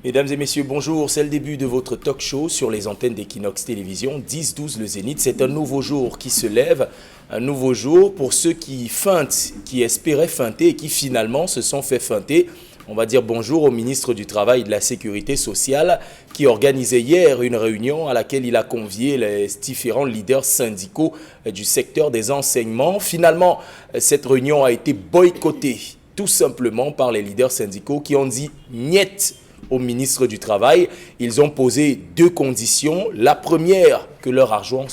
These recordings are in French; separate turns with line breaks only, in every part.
Mesdames et messieurs, bonjour. C'est le début de votre talk show sur les antennes d'Equinox Télévision, 10-12 le Zénith. C'est un nouveau jour qui se lève, un nouveau jour pour ceux qui feintent, qui espéraient feinter et qui finalement se sont fait feinter. On va dire bonjour au ministre du Travail et de la Sécurité sociale qui organisait hier une réunion à laquelle il a convié les différents leaders syndicaux du secteur des enseignements. Finalement, cette réunion a été boycottée tout simplement par les leaders syndicaux qui ont dit « niet » au ministre du Travail. Ils ont posé deux conditions. La première, que leur argent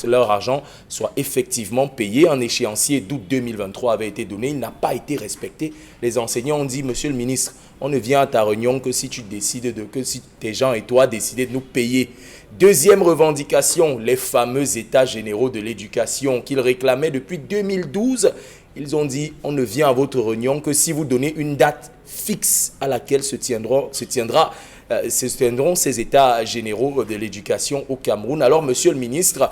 soit effectivement payé. Un échéancier d'août 2023 avait été donné. Il n'a pas été respecté. Les enseignants ont dit, monsieur le ministre, on ne vient à ta réunion que si tu décides que si tes gens et toi décidez de nous payer. Deuxième revendication, les fameux états généraux de l'éducation qu'ils réclamaient depuis 2012. Ils ont dit, on ne vient à votre réunion que si vous donnez une date fixe à laquelle se tiendront ces états généraux de l'éducation au Cameroun. Alors, monsieur le ministre,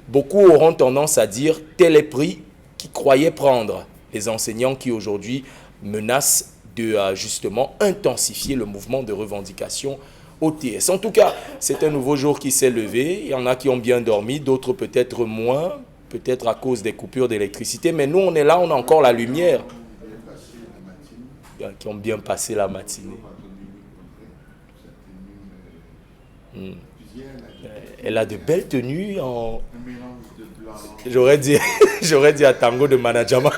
beaucoup auront tendance à dire tel est prix qu'ils croyaient prendre. Les enseignants qui aujourd'hui menacent de justement intensifier le mouvement de revendication OTS. En tout cas, c'est un nouveau jour qui s'est levé. Il y en a qui ont bien dormi, d'autres peut-être moins, peut-être à cause des coupures d'électricité. Mais nous, on est là, on a encore la lumière. Qui ont bien passé la matinée. Elle a de belles tenues en... J'aurais dit à Tango de Manajama.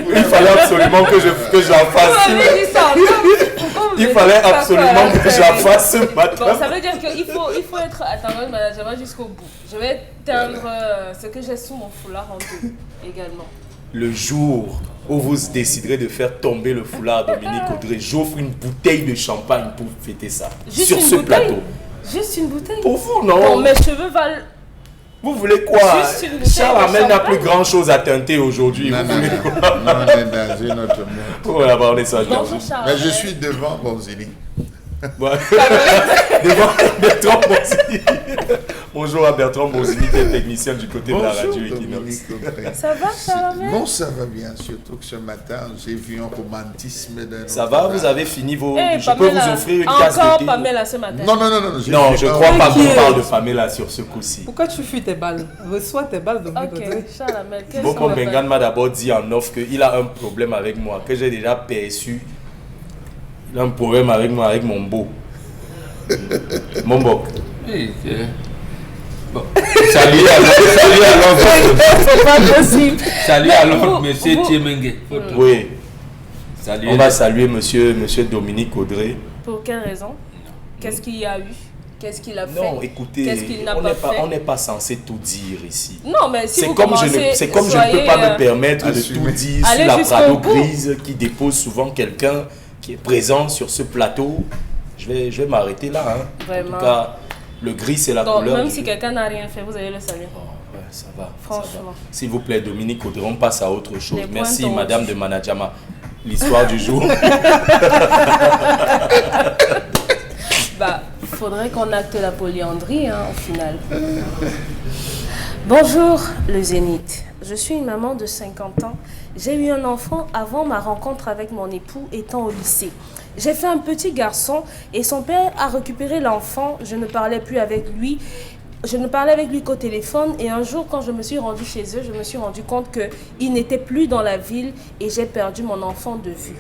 Il fallait absolument que je la fasse. Il fallait absolument que je la fasse ce matin.
Bon, ça veut dire qu'il faut être à Tango de Manajama jusqu'au bout. Je vais teindre ce que j'ai sous mon foulard en deux également.
Le jour où vous déciderez de faire tomber le foulard Dominique Audrey, j'offre une bouteille de champagne pour fêter ça.
Juste
sur ce plateau.
Juste une bouteille.
Pour vous, non?
Bon, mes cheveux valent...
Vous voulez quoi? Charles Amel n'a plus grand chose à teinter aujourd'hui.
Non, on est dans une autre monde.
On va aborder ça.
Bonjour Charles.
Mais je suis devant Bonzili.
Devant Bertrand Bonzili. Bonjour à Bertrand Bonzili, qui est technicien du côté de la radio Equinox.
Ça va, Charles?
Bon, ça va bien, surtout que ce matin, j'ai vu un romantisme de...
Ça va, vous avez fini vos... Je peux vous offrir une tasse de thé.
Encore Pamela ce matin.
Non.
Non, je crois pas qu'on parle de Pamela sur ce coup-ci.
Pourquoi tu fuis tes balles? Reçois tes balles, Dominique Audrey.
Ok, Charles Amel, qu'est-ce
Boko
qu'on va
Bengan
faire?
m'a d'abord dit en off qu'il a un problème avec moi, que j'ai déjà perçu. Il a un problème avec moi, avec mon beau. Mon beau.
Oui, bon. Salut alors.
C'est pas possible.
Salut alors, monsieur Tiemengue.
Oui.
Salut.
On va saluer monsieur Dominique Audrey.
Pour quelle raison? Qu'est-ce qu'il y a eu? Qu'est-ce qu'il a fait?
Non, écoutez,
qu'est-ce qu'il n'a pas fait?
on n'est pas censé tout dire ici.
Non, mais si
C'est
vous
comme
commencez,
je ne peux pas me permettre de
assumer.
tout dire
Allez
sur la
jusqu'au
Prado
bout.
Grise qui dépose souvent quelqu'un qui est présent sur ce plateau. Je vais m'arrêter là. Hein.
Vraiment.
En tout cas, le gris, c'est la
Donc,
couleur.
même
du
si
jeu.
quelqu'un n'a rien fait, vous allez le saluer.
Oh, ouais, ça va.
Franchement.
Ça va. S'il vous plaît, Dominique Audrey, on passe à autre chose.
Les
Merci,
points
madame de Manajama. L'histoire du jour.
Bah, faudrait qu'on acte la polyandrie, hein, au final. Bonjour, le Zénith. Je suis une maman de 50 ans. J'ai eu un enfant avant ma rencontre avec mon époux étant au lycée. J'ai fait un petit garçon et son père a récupéré l'enfant. Je ne parlais plus avec lui. Je ne parlais avec lui qu'au téléphone et un jour, quand je me suis rendue chez eux, je me suis rendu compte qu'il n'était plus dans la ville et j'ai perdu mon enfant de vue.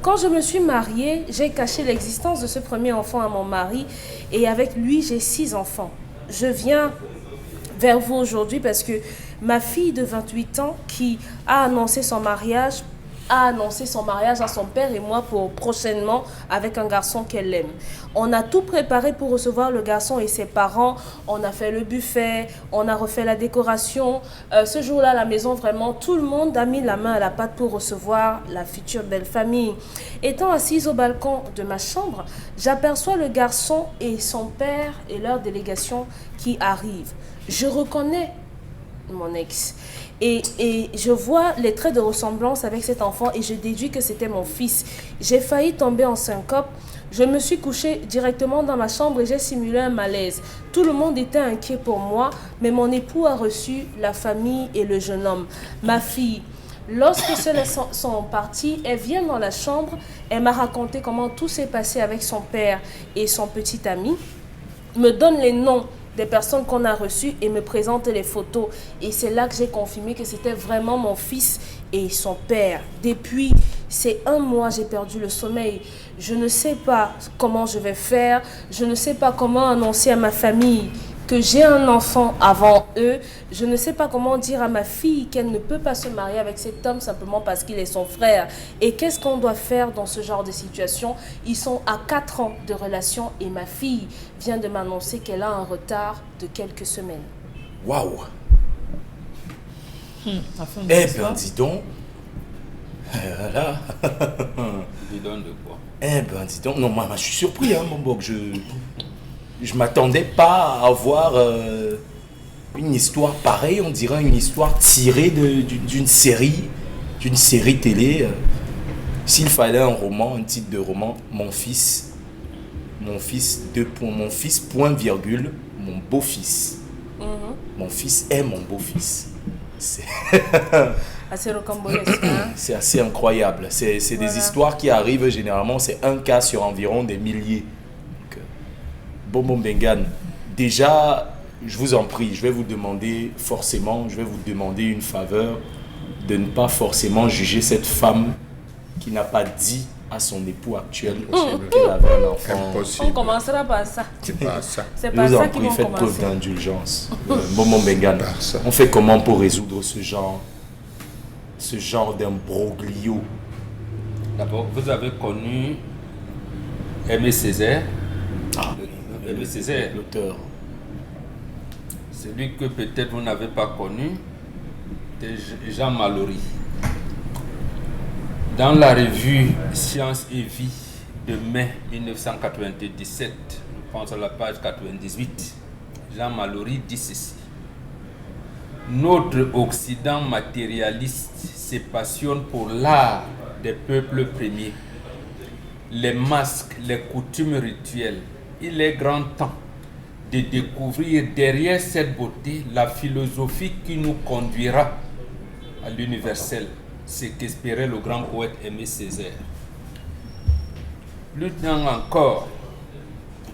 Quand je me suis mariée, j'ai caché l'existence de ce premier enfant à mon mari et avec lui, j'ai 6 enfants. Je viens vers vous aujourd'hui parce que ma fille de 28 ans qui a annoncé son mariage à son père et moi pour prochainement avec un garçon qu'elle aime. On a tout préparé pour recevoir le garçon et ses parents. On a fait le buffet, on a refait la décoration. Ce jour-là, à la maison, vraiment, tout le monde a mis la main à la pâte pour recevoir la future belle famille. Étant assise au balcon de ma chambre, j'aperçois le garçon et son père et leur délégation qui arrivent. Je reconnais mon ex. Et je vois les traits de ressemblance avec cet enfant et je déduis que c'était mon fils. J'ai failli tomber en syncope. Je me suis couchée directement dans ma chambre et j'ai simulé un malaise. Tout le monde était inquiet pour moi, mais mon époux a reçu la famille et le jeune homme. Ma fille, Lorsque ceux-là sont partis, elle vient dans la chambre, elle m'a raconté comment tout s'est passé avec son père et son petit ami, me donne les noms des personnes qu'on a reçues et me présente les photos. Et c'est là que j'ai confirmé que c'était vraiment mon fils et son père. Depuis ces 1 mois, j'ai perdu le sommeil. Je ne sais pas comment je vais faire, je ne sais pas comment annoncer à ma famille que j'ai un enfant avant eux. Je ne sais pas comment dire à ma fille qu'elle ne peut pas se marier avec cet homme simplement parce qu'il est son frère. Et qu'est-ce qu'on doit faire dans ce genre de situation? Ils sont à 4 ans de relation et ma fille vient de m'annoncer qu'elle a un retard de quelques semaines.
Waouh!
La fin de
Eh
l'histoire.
ben, dis donc. Là.
Dis donc de quoi?
Eh ben, dis donc. Non, moi, je suis surpris, hein, mon boc. Je m'attendais pas à avoir une histoire pareille. On dirait une histoire tirée d'une série télé. S'il fallait un roman, un titre de roman, mon fils, point virgule, mon beau-fils. Mon fils est mon beau-fils.
Assez rocambolesque, hein?
C'est assez incroyable. C'est
Voilà.
des histoires qui arrivent généralement, c'est un cas sur environ des milliers. Donc, Bonbon Bengan, déjà, je vous en prie, je vais vous demander une faveur de ne pas forcément juger cette femme qui n'a pas dit à son époux actuel qu'elle avait un enfant.
On
Impossible.
commencera par ça.
C'est pas ça.
C'est
Je
par
vous
ça
en
qu'ils
prie,
vont
faites preuve
commencer.
d'indulgence. Bonbon Bengan,
Par ça.
on fait comment pour résoudre ce genre d'imbroglio?
D'abord, vous avez connu Aimé Césaire. Aimé Césaire,
L'auteur.
celui que peut-être vous n'avez pas connu, c'est Jean Mallory. Dans la revue Science et Vie de mai 1997, je pense à la page 98, Jean Mallory dit ceci. Notre Occident matérialiste se passionne pour l'art des peuples premiers, les masques, les coutumes rituelles. Il est grand temps de découvrir derrière cette beauté la philosophie qui nous conduira à l'universel, ce qu'espérait le grand poète Aimé Césaire. Plus loin encore,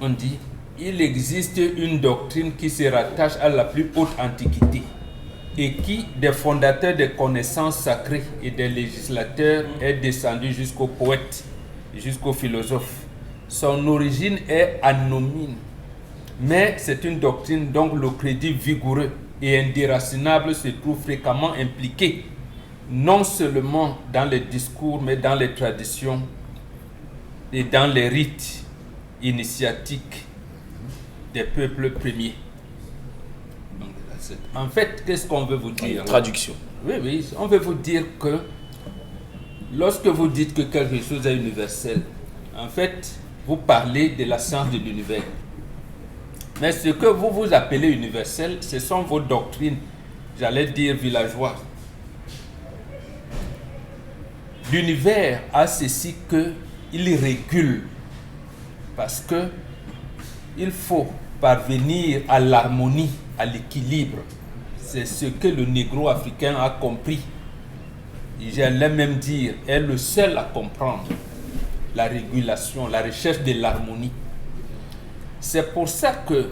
on dit, il existe une doctrine qui se rattache à la plus haute antiquité et qui, des fondateurs des connaissances sacrées et des législateurs, est descendue jusqu'aux poètes, jusqu'aux philosophes. Son origine est anonyme, mais c'est une doctrine dont le crédit vigoureux et indéracinable se trouve fréquemment impliqué, non seulement dans les discours, mais dans les traditions et dans les rites initiatiques des peuples premiers. Donc, en fait, qu'est-ce qu'on veut vous dire?
Traduction.
Oui, on veut vous dire que lorsque vous dites que quelque chose est universel, en fait, vous parlez de la science de l'univers. Mais ce que vous appelez universel, ce sont vos doctrines, j'allais dire villageoises. L'univers a ceci qu'il régule, parce que il faut parvenir à l'harmonie, à l'équilibre. C'est ce que le négro-africain a compris. J'allais même dire, est le seul à comprendre la régulation, la recherche de l'harmonie. C'est pour ça que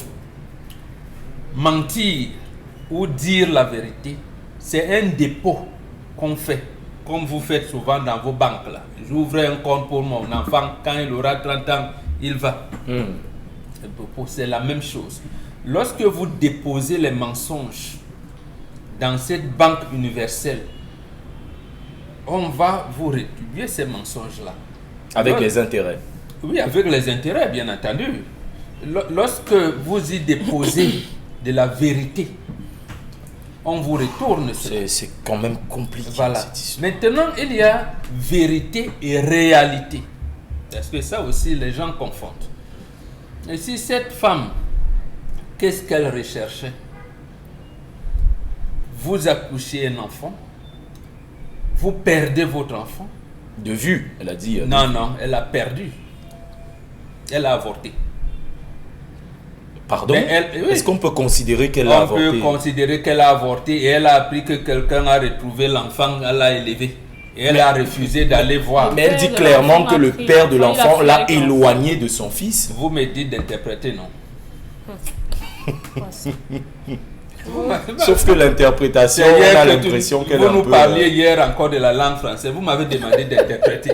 mentir ou dire la vérité, c'est un dépôt qu'on fait, comme vous faites souvent dans vos banques là. J'ouvre un compte pour mon enfant, quand il aura 30 ans, il va. C'est la même chose. Lorsque vous déposez les mensonges dans cette banque universelle, on va vous rétribuer ces mensonges-là.
Avec les intérêts.
Oui, avec les intérêts, bien entendu. Lorsque vous y déposez de la vérité, on vous retourne cela.
C'est quand même compliqué.
Voilà.
Cette histoire.
Maintenant, il y a vérité et réalité. Parce que ça aussi, les gens confondent. Et si cette femme, qu'est-ce qu'elle recherchait? Vous accouchez un enfant, vous perdez votre enfant.
De vue, elle a dit.
Non, elle a perdu. Elle a avorté.
Pardon?
Oui.
Est-ce qu'on peut considérer qu'elle a avorté?
On peut considérer qu'elle a avorté et elle a appris que quelqu'un a retrouvé l'enfant, elle l'a élevé. Et elle a refusé d'aller voir.
Mais elle dit clairement que le père de l'enfant l'a éloigné de son fils.
Vous me dites d'interpréter, non?
Sauf que l'interprétation, on a l'impression qu'elle est un peu...
Vous nous parliez hier encore de la langue française. Vous m'avez demandé d'interpréter.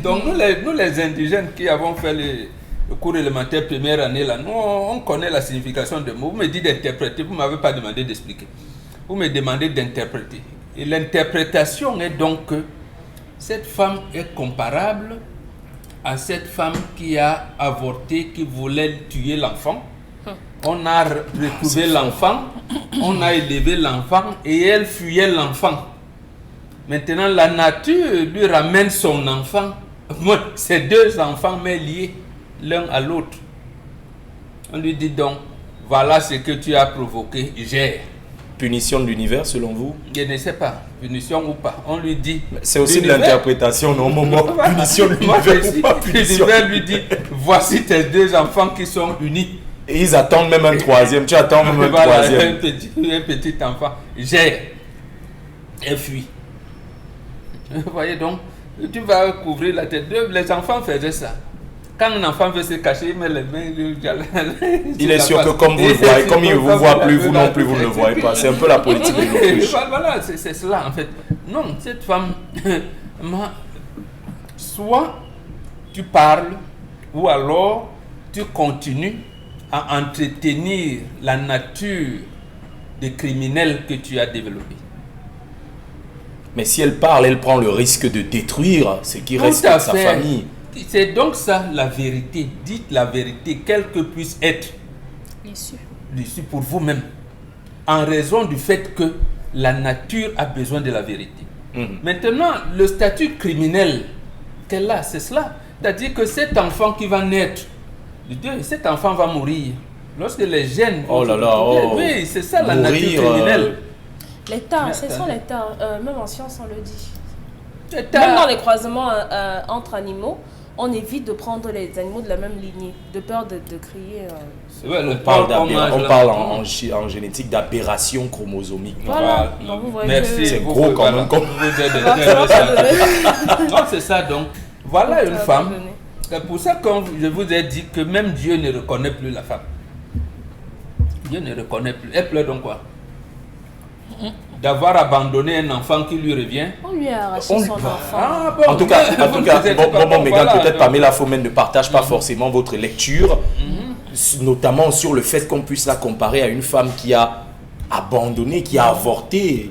Donc nous les indigènes qui avons fait le cours élémentaire première année, là, nous on connaît la signification de mots. Vous me dites d'interpréter, vous ne m'avez pas demandé d'expliquer. Vous me demandez d'interpréter. Et l'interprétation est donc que cette femme est comparable à cette femme qui a avorté, qui voulait tuer l'enfant. On a retrouvé l'enfant, on a élevé l'enfant et elle fuyait l'enfant. Maintenant, la nature lui ramène son enfant. Ces deux enfants, mais liés l'un à l'autre. On lui dit donc, voilà ce que tu as provoqué, gère.
Punition de l'univers, selon vous?
Je ne sais pas, punition ou pas. On lui dit...
C'est aussi de l'interprétation, non? Punition de l'univers ou pas punition?
L'univers lui dit, voici tes deux enfants qui sont unis.
Et ils attendent même un troisième. Tu attends même un troisième.
Un petit enfant gère et fuit. Vous voyez donc, tu vas couvrir la tête. Les enfants faisaient ça. Quand un enfant veut se cacher, il met les mains.
Il est sûr que comme vous le voyez, comme il ne vous voit plus, vous non plus, vous ne le voyez pas. C'est un peu la politique de l'autruche.
Voilà, c'est cela en fait. Non, cette femme, soit tu parles, ou alors tu continues à entretenir la nature des criminels que tu as développé.
Mais si elle parle, elle prend le risque de détruire ce qui reste de sa famille.
C'est donc ça la vérité. Dites la vérité, quelle que puisse être l'issue pour vous-même. En raison du fait que la nature a besoin de la vérité. Maintenant, le statut criminel qu'elle a, c'est cela. C'est-à-dire que cet enfant qui va naître, cet enfant va mourir. Lorsque les gènes... Oui, c'est ça la nature criminelle.
L'État, c'est ça l'État. Même en science, on le dit. Même dans les croisements entre animaux, on évite de prendre les animaux de la même lignée, de peur de créer...
On parle en génétique d'aberration chromosomique.
Voilà. Donc, vous voyez
merci.
C'est gros quand même.
Non, c'est ça donc. Voilà une femme. C'est pour ça que je vous ai dit que même Dieu ne reconnaît plus la femme. Dieu ne reconnaît plus. Elle pleure donc quoi? D'avoir abandonné un enfant qui lui revient.
On lui a arraché son enfant.
En tout cas, Megan, peut-être Pamela Fomen ne partage pas forcément votre lecture, notamment sur le fait qu'on puisse la comparer à une femme qui a abandonné, qui a avorté.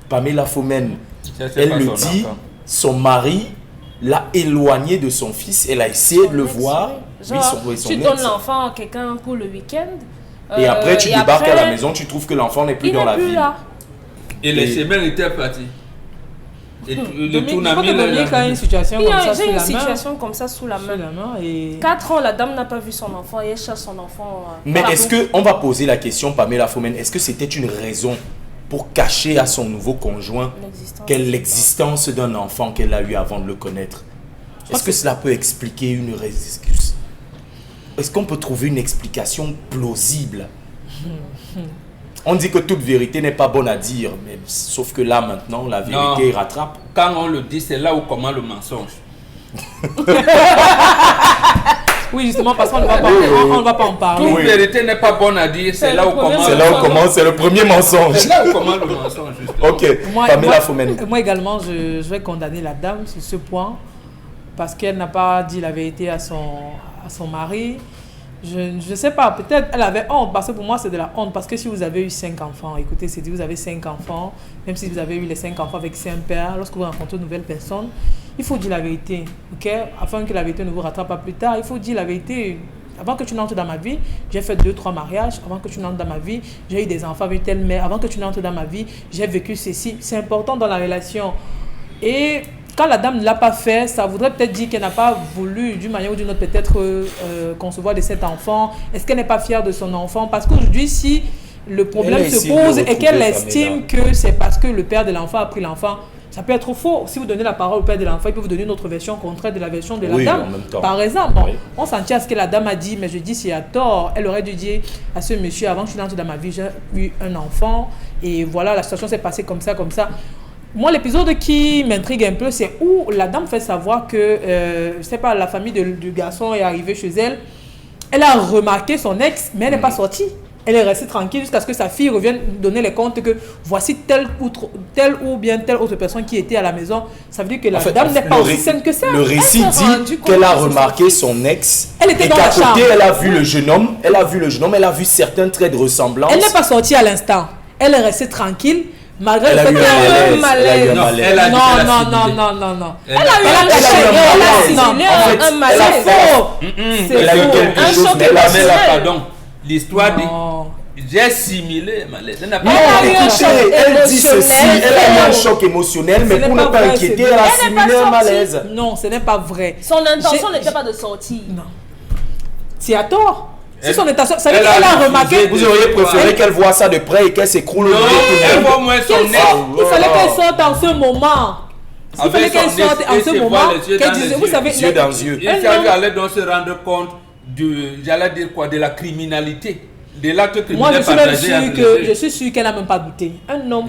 Pamela Fomen, elle le dit, son mari l'a éloigné de son fils, elle a essayé de le voir.
Tu donnes l'enfant à quelqu'un pour le week-end.
Et après, tu débarques à la maison, tu trouves que l'enfant n'est plus dans la ville.
Et les semaines étaient parties. Et le
tournament, il a une situation
comme ça sous la main. 4 ans, la dame n'a pas vu son enfant et elle cherche son enfant.
Mais est-ce qu'on va poser la question, Pamela Fomen, est-ce que c'était une raison pour cacher à son nouveau conjoint l'existence d'un enfant qu'elle a eu avant de le connaître? Est-ce que cela peut expliquer une raison? Est-ce qu'on peut trouver une explication plausible? On dit que toute vérité n'est pas bonne à dire, mais sauf que là maintenant, la vérité rattrape.
Quand on le dit, c'est là où commence le mensonge.
Oui, justement, parce qu'on ne va pas en parler.
Toute vérité n'est pas bonne à dire, c'est là où commence.
C'est là où commence, c'est le premier mensonge.
C'est là où commence le mensonge, justement.
Ok, Pamela Fomen.
Moi également, je vais condamner la dame sur ce point, parce qu'elle n'a pas dit la vérité à son mari. Je ne sais pas, peut-être elle avait honte, parce que pour moi c'est de la honte, parce que si vous avez eu 5 enfants, écoutez, c'est dit, vous avez 5 enfants, même si vous avez eu les 5 enfants avec un père, lorsque vous rencontrez une nouvelle personne, il faut dire la vérité, ok? Afin que la vérité ne vous rattrape pas plus tard, il faut dire la vérité. Avant que tu n'entres dans ma vie, j'ai fait 2-3 mariages. Avant que tu n'entres dans ma vie, j'ai eu des enfants avec telle mère. Avant que tu n'entres dans ma vie, j'ai vécu ceci. C'est important dans la relation. Et quand la dame ne l'a pas fait, ça voudrait peut-être dire qu'elle n'a pas voulu, d'une manière ou d'une autre, peut-être concevoir de cet enfant. Est-ce qu'elle n'est pas fière de son enfant? Parce qu'aujourd'hui, si le problème se pose et qu'elle estime que c'est parce que le père de l'enfant a pris l'enfant, Ça peut être faux. Si vous donnez la parole au père de l'enfant, il peut vous donner une autre version contraire de la version de la
Oui,
dame.
en même temps.
Par exemple,
Oui.
on s'en tient à ce que la dame a dit, mais je dis c'est à tort. Elle aurait dû dire à ce monsieur, avant que je entre dans ma vie, j'ai eu un enfant et voilà, la situation s'est passée comme ça, comme ça. Moi, l'épisode qui m'intrigue un peu, c'est où la dame fait savoir que, je sais pas, la famille du garçon est arrivée chez elle. Elle a remarqué son ex, mais elle n'est pas sortie. Elle est restée tranquille jusqu'à ce que sa fille revienne donner les comptes que voici telle ou bien telle autre personne qui était à la maison. Ça veut dire que la dame n'est pas aussi saine que ça.
Le récit dit qu'elle a remarqué son ex
Elle était
et
dans
qu'à
la
côté,
chambre.
elle a vu le jeune homme. Elle a vu certains traits de ressemblance.
Elle n'est pas sortie à l'instant. Elle est restée tranquille. Malgré
Elle
le
a
fait
eu
qu'elle
un
a eu
malaise. Elle a eu un
Non,
malaise.
elle a dit qu'elle a
Non,
simulé.
non.
Elle a eu
Elle a eu un malaise. En fait,
un
elle a
malaise.
fait-
C'est
Elle a eu
faux.
quelque
Un
chose,
choc
mais elle a
Mais
émotionnel.
là, pardon, l'histoire dit
Non.
j'ai simulé malaise. Elle n'a pas
Non,
Elle a eu un
écoutez,
choc
elle dit ceci,
émotionnel.
elle a eu un choc émotionnel, mais
Ce
pour
n'est
ne
pas
pas
vrai,
inquiéter,
c'est
elle a
vrai.
Elle n'est pas
simulé un
sortie.
malaise.
Non, ce n'est pas vrai.
Son intention
J'ai-
n'était pas de sortir.
Non. C'est à tort. Si
Elle-
son intention, ça veut
elle
dire
a
qu'elle a
refusé
remarqué.
de-
Vous auriez préféré qu'elle voie ça de près et qu'elle s'écroule au
Non,
milieu de tout
elle
le
voit
monde.
moins son
Qu'elle
ex.
sorte. Il fallait qu'elle sorte en ce moment. Il
Avec
fallait qu'elle
son
sorte
ex
en
et
ce
se
moment.
voir les yeux
Qu'elle
dans
dise,
les
vous
yeux.
savez,
Yeux dans yeux.
Il
Un
fallait
homme-
aller donc se rendre compte j'allais dire quoi, de la criminalité, de l'acte criminel
moi, je suis même
partagé
sûre
entre
que
les
je
deux.
suis sûre qu'elle n'a même pas douté. Un homme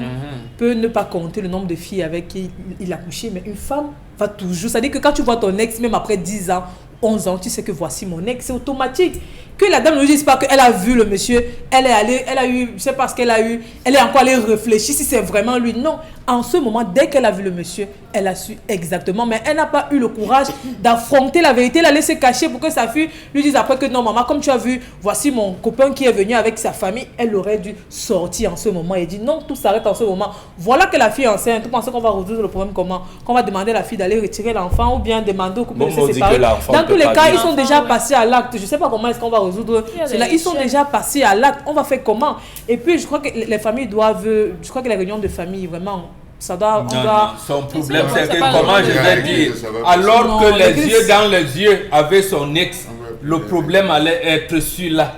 peut ne pas compter le nombre de filles avec qui il a couché, mais une femme va toujours. C'est-à-dire que quand tu vois ton ex, même après 10 ans, 11 ans, tu sais que voici mon ex, c'est automatique. Que la dame ne dise pas qu'elle a vu le monsieur, elle est allée, elle a eu, je sais pas ce qu'elle a eu, elle est encore allée réfléchir si c'est vraiment lui. Non, en ce moment, dès qu'elle a vu le monsieur, elle a su exactement, mais elle n'a pas eu le courage d'affronter la vérité, elle a laissé cacher pour que sa fille lui dise après que non, maman, comme tu as vu, voici mon copain qui est venu avec sa famille, elle aurait dû sortir en ce moment et dire non, tout s'arrête en ce moment. Voilà que la fille est enceinte, vous pensez qu'on va résoudre le problème comment? Qu'on va demander à la fille d'aller retirer l'enfant ou bien demander au couple
Bon,
de
on
se
dit
séparer.
que l'enfant
Dans
peut
tous les
pas
cas,
vivre.
ils sont déjà
Ouais.
passés à l'acte. Je ne sais pas comment est-ce qu'on va résoudre
Il y a
cela.
des
Ils sont
chaînes.
déjà passés à l'acte. On va faire comment? Et puis, je crois que les familles doivent... Je crois que les réunions de famille, vraiment, ça doit... On
Non,
doit...
non, son problème
C'est
c'est que
pas
comment
le
je
nom
vais
de
dire,
ça va pas.
alors
Non,
que les
l'église-
yeux dans les yeux avec son ex,
va
le
plus.
problème allait être celui-là.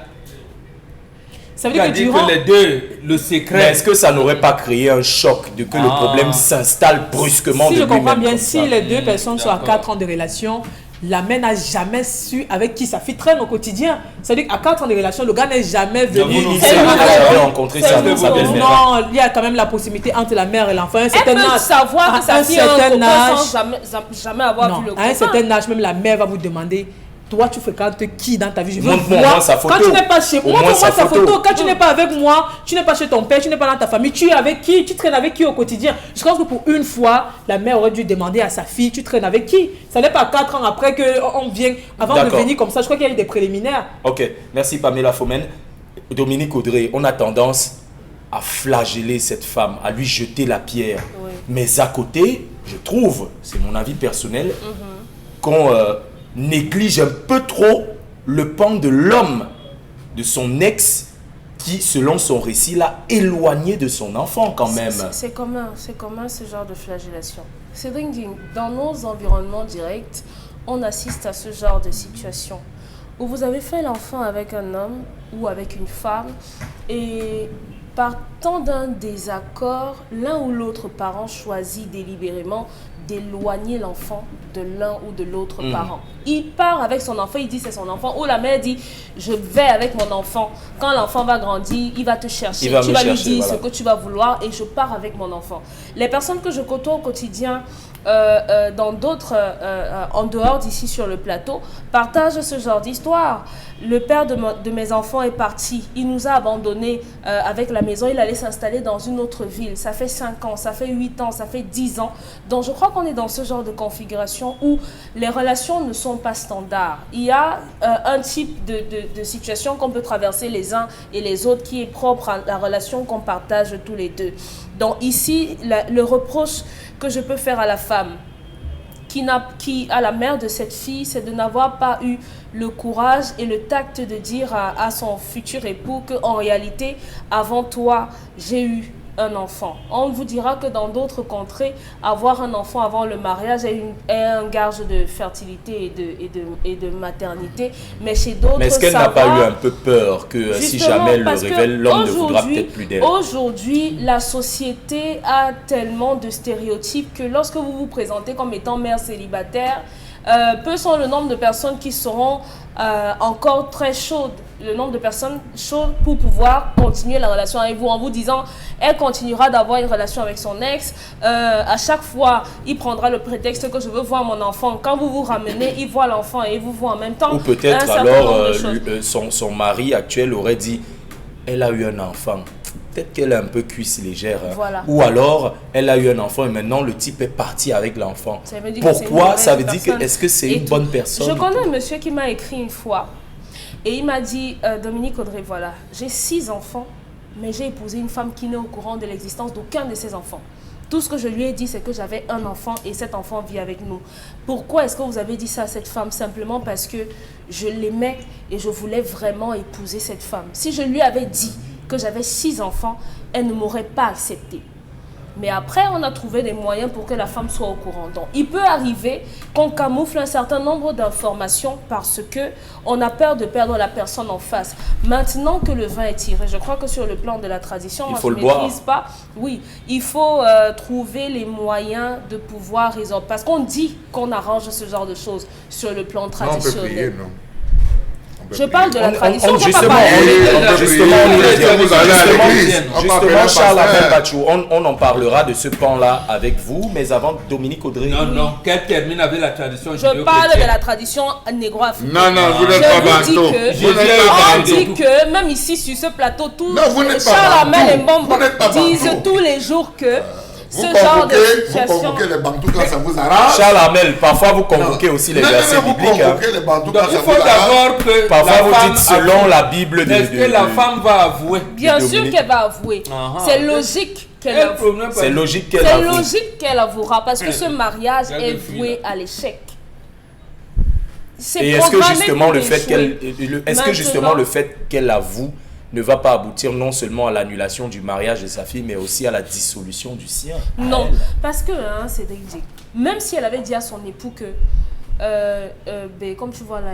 Ça veut
Il a
dire que
dit
durant...
que les deux, le
Mais
secret.
est-ce que ça n'aurait pas créé un choc de que le
Ah.
problème s'installe brusquement
Si
de
je comprends
lui-même
bien,
comme
si
ça?
les deux personnes sont à
d'accord.
4 ans de relation, la mère n'a jamais su avec qui sa fille traîne au quotidien. C'est-à-dire qu'à 4 ans de relation, le gars n'est jamais
Non,
venu...
vous
Il
C'est
s'est
nouveau.
jamais rencontré
C'est
sa
nouveau.
belle-mère.
Non, il y a quand même la possibilité entre la mère et l'enfant. À un
Elle
certain
peut
âge,
savoir
à
que sa
un
fille a un
certain
copain
âge,
sans jamais avoir
non,
vu le
à
copain.
un certain âge, même la mère va vous demander, toi, tu fréquentes qui dans ta vie? Je veux
Montre-moi au
voir.
moins sa photo.
Quand tu n'es pas chez
Au
moi,
moins
montre-moi
sa
sa photo.
photo.
Quand tu n'es pas avec moi, tu n'es pas chez ton père, tu n'es pas dans ta famille, tu es avec qui? Tu traînes avec qui au quotidien? Je pense que pour une fois, la mère aurait dû demander à sa fille, tu traînes avec qui? Ça n'est pas 4 ans après qu'on vient, avant de
D'accord.
venir comme ça. Je crois qu'il y a eu des préliminaires.
Ok, merci Pamela Fomen. Dominique Audrey, on a tendance à flageller cette femme, à lui jeter la pierre.
Oui.
Mais à côté, je trouve, c'est mon avis personnel, qu'on néglige un peu trop le pan de l'homme, de son ex, qui, selon son récit, l'a éloigné de son enfant quand même.
C'est commun ce genre de flagellation. Cédric dit, dans nos environnements directs, on assiste à ce genre de situation où vous avez fait l'enfant avec un homme ou avec une femme et partant d'un désaccord, l'un ou l'autre parent choisit délibérément d'éloigner l'enfant de l'un ou de l'autre parent. Il part avec son enfant, il dit c'est son enfant, ou la mère dit je vais avec mon enfant. Quand l'enfant va grandir, il va te chercher,
Il va
tu
me
vas lui
chercher,
dire
voilà.
ce que tu vas vouloir et je pars avec mon enfant. Les personnes que je côtoie au quotidien, dans d'autres, en dehors d'ici sur le plateau, partagent ce genre d'histoire. Le père de mes enfants est parti, il nous a abandonnés avec la maison, il allait s'installer dans une autre ville. Ça fait 5 ans, ça fait 8 ans, ça fait 10 ans. Donc je crois qu'on est dans ce genre de configuration où les relations ne sont pas standards. Il y a un type de situation qu'on peut traverser les uns et les autres qui est propre à la relation qu'on partage tous les deux. Donc ici, le reproche que je peux faire à la femme, à la mère de cette fille, c'est de n'avoir pas eu le courage et le tact de dire à son futur époux qu'en réalité, avant toi, j'ai eu un enfant. On vous dira que dans d'autres contrées, avoir un enfant avant le mariage est un gage de fertilité et de maternité. Mais chez d'autres,
mais est-ce qu'elle n'a pas eu un peu peur que si jamais elle le révèle, l'homme ne voudra peut-être plus d'elle?
Aujourd'hui, la société a tellement de stéréotypes que lorsque vous vous présentez comme étant mère célibataire, peu sont le nombre de personnes qui seront encore très chaudes, le nombre de personnes chaudes pour pouvoir continuer la relation avec vous en vous disant elle continuera d'avoir une relation avec son ex, à chaque fois il prendra le prétexte que je veux voir mon enfant, quand vous vous ramenez il voit l'enfant et il vous voit en même temps.
Ou peut-être alors son mari actuel aurait dit elle a eu un enfant, peut-être qu'elle est un peu cuisse légère. Hein.
Voilà.
Ou alors, elle a eu un enfant et maintenant le type est parti avec l'enfant. Pourquoi? Ça veut dire que est-ce que c'est une bonne personne?
Je connais un monsieur qui m'a écrit une fois et il m'a dit Dominique Audrey, voilà, j'ai 6 enfants, mais j'ai épousé une femme qui n'est au courant de l'existence d'aucun de ses enfants. Tout ce que je lui ai dit, c'est que j'avais un enfant et cet enfant vit avec nous. Pourquoi est-ce que vous avez dit ça à cette femme? Simplement parce que je l'aimais et je voulais vraiment épouser cette femme. Si je lui avais dit que j'avais 6 enfants, elle ne m'aurait pas accepté. Mais après, on a trouvé des moyens pour que la femme soit au courant. Donc, il peut arriver qu'on camoufle un certain nombre d'informations parce qu'on a peur de perdre la personne en face. Maintenant que le vin est tiré, je crois que sur le plan de la tradition,
il faut le boire.
Pas. Oui, il faut trouver les moyens de pouvoir résoudre. Parce qu'on dit qu'on arrange ce genre de choses sur le plan traditionnel.
Non, on peut prier, non.
Je parle de la tradition.
Justement, Charles Amel Bachou, on en parlera de ce pan-là avec vous, mais avant, Dominique Audrey.
Non, qu'elle termine avec la tradition.
Je parle de la tradition négro-africaine.
Non, vous n'êtes pas bantou.
On dit que, même ici sur ce plateau, Charles Amel et Mbombo disent tous les jours que ce genre de situation.
Vous convoquez les bantous quand ça vous arrange.
Charles Amel, parfois vous convoquez aussi les versets bibliques.
Vous convoquez les bantous quand ça
Il
vous
faut
arrange.
d'abord que
parfois vous dites selon la Bible.
Est-ce que la femme va avouer?
Bien sûr qu'elle va avouer. C'est logique qu'elle avoue.
C'est logique qu'elle avoue.
C'est logique qu'elle avouera parce que ce mariage est voué à l'échec.
Et est-ce que justement le fait qu'elle avoue ne va pas aboutir non seulement à l'annulation du mariage de sa fille, mais aussi à la dissolution du sien?
Non, parce que, c'est dingue. Même si elle avait dit à son époux que, comme tu vois là,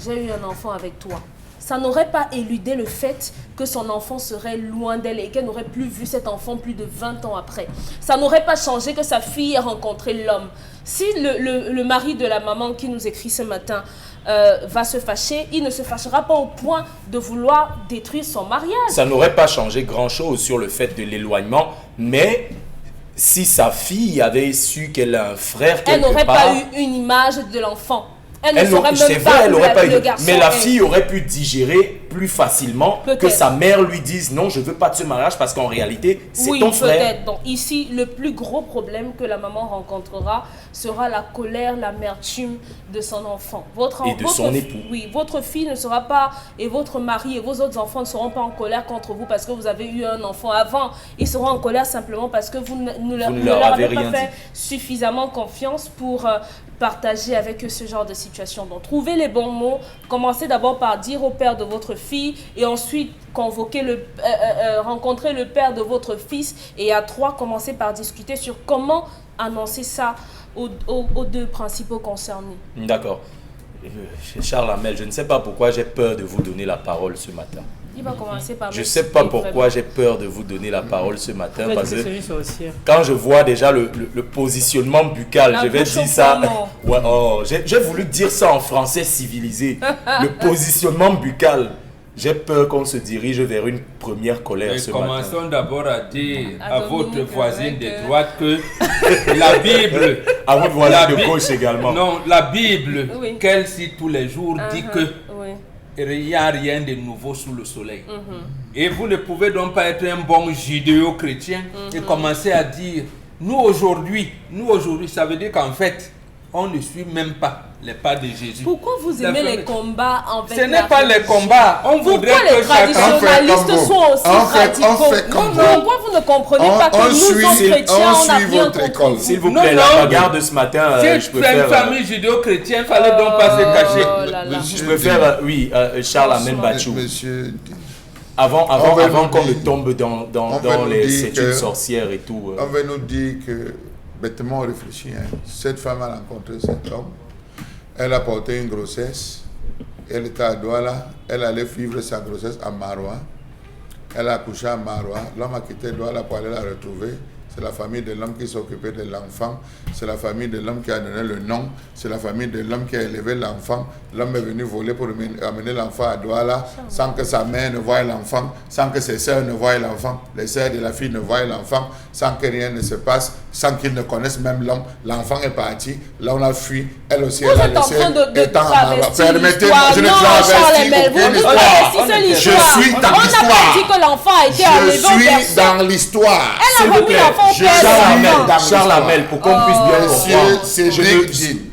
j'ai eu un enfant avec toi, ça n'aurait pas éludé le fait que son enfant serait loin d'elle et qu'elle n'aurait plus vu cet enfant plus de 20 ans après. Ça n'aurait pas changé que sa fille ait rencontré l'homme. Si le mari de la maman qui nous écrit ce matin va se fâcher, il ne se fâchera pas au point de vouloir détruire son mariage.
Ça n'aurait pas changé grand-chose sur le fait de l'éloignement, mais si sa fille avait su qu'elle a un frère quelque part...
Elle n'aurait pas eu une image de l'enfant. Elle n'aurait même pas eu le garçon.
Mais la fille aurait pu digérer plus facilement que sa mère lui dise non, je veux pas de ce mariage parce qu'en réalité, c'est ton frère. Oui, peut-être.
Donc ici, le plus gros problème que la maman rencontrera sera la colère, l'amertume de son enfant.
Et de son époux.
Oui, votre fille ne sera pas, et votre mari et vos autres enfants ne seront pas en colère contre vous parce que vous avez eu un enfant avant. Ils seront en colère simplement parce que vous ne leur avez pas fait suffisamment confiance pour... partager avec eux ce genre de situation. Donc, trouvez les bons mots. Commencez d'abord par dire au père de votre fille et ensuite rencontrer le père de votre fils. Et à 3, commencez par discuter sur comment annoncer ça aux 2 principaux concernés.
D'accord. Charles Amel, je ne sais pas pourquoi j'ai peur de vous donner la parole ce matin.
Il va commencer par...
Je ne sais pas pourquoi j'ai peur de vous donner la parole ce matin. Parce que quand je vois déjà le positionnement buccal, je vais dire ça... Ouais, j'ai voulu dire ça en français civilisé. Le positionnement buccal. J'ai peur qu'on se dirige vers une première colère ce matin.
Commençons d'abord à dire à votre voisine de droite que la Bible...
À votre voisine de gauche également.
Non, la Bible, qu'elle cite tous les jours, dit que... il n'y a rien de nouveau sous le soleil. Et vous ne pouvez donc pas être un bon judéo-chrétien et commencer à dire, nous aujourd'hui, ça veut dire qu'en fait, on ne suit même pas les pas de Jésus.
Pourquoi vous aimez les combats envers
Ce n'est pas les combats. On voudrait
que les traditionalistes soient aussi radicaux? Pourquoi vous ne comprenez pas que nous, autres chrétiens, on a bien compris?
S'il vous plaît, la regarde ce matin,
je préfère... une famille judéo-chrétienne, il fallait donc pas se cacher.
Je préfère, Charles Amel Bachou.
Monsieur,
Avant qu'on ne tombe dans
dire
c'est une sorcière et tout.
On va nous dire que, bêtement réfléchi, cette femme a rencontré cet homme, elle a porté une grossesse, elle était à Douala, elle allait vivre sa grossesse à Maroua, elle a accouché à Maroua, l'homme a quitté Douala pour aller la retrouver. C'est la famille de l'homme qui s'est occupé de l'enfant. C'est la famille de l'homme qui a donné le nom. C'est la famille de l'homme qui a élevé l'enfant. L'homme est venu voler pour amener l'enfant à Douala sans que sa mère ne voie l'enfant, sans que ses sœurs ne voient l'enfant, les sœurs de la fille ne voient l'enfant, sans que rien ne se passe, sans qu'ils ne connaissent même l'homme. L'enfant est parti. Là, on a fui. Elle aussi, elle a laissé. Permettez-moi, je ne traverse aucune histoire. Je suis dans l'histoire.
On n'a pas dit que l'enfant a été enlevé.
Je suis dans l'histoire.
Elle a remis l'enfant au père.
Charles Hamel, pour qu'on puisse bien comprendre.
C'est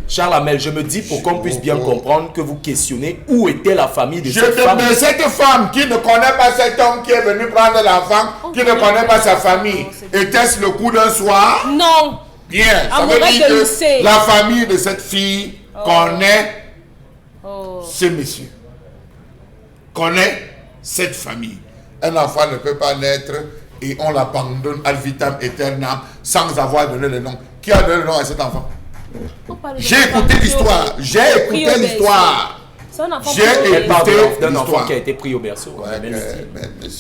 Charles Hamel, je me dis pour qu'on puisse bien comprendre que vous questionnez où était la famille de cette femme.
Mais cette femme qui ne connaît pas cet homme qui est venu prendre l'enfant, qui ne connaît pas sa famille, était-ce le coup d'un soir?
Non.
Bien, ça veut dire que la famille de cette fille connaît ce monsieur. Connaît cette famille. Un enfant ne peut pas naître et on l'abandonne ad vitam aeternam sans avoir donné le nom. Qui a donné le nom à cet enfant? J'ai écouté l'histoire. J'ai écouté l'histoire.
J'ai écouté d'un enfant qui a été pris au berceau.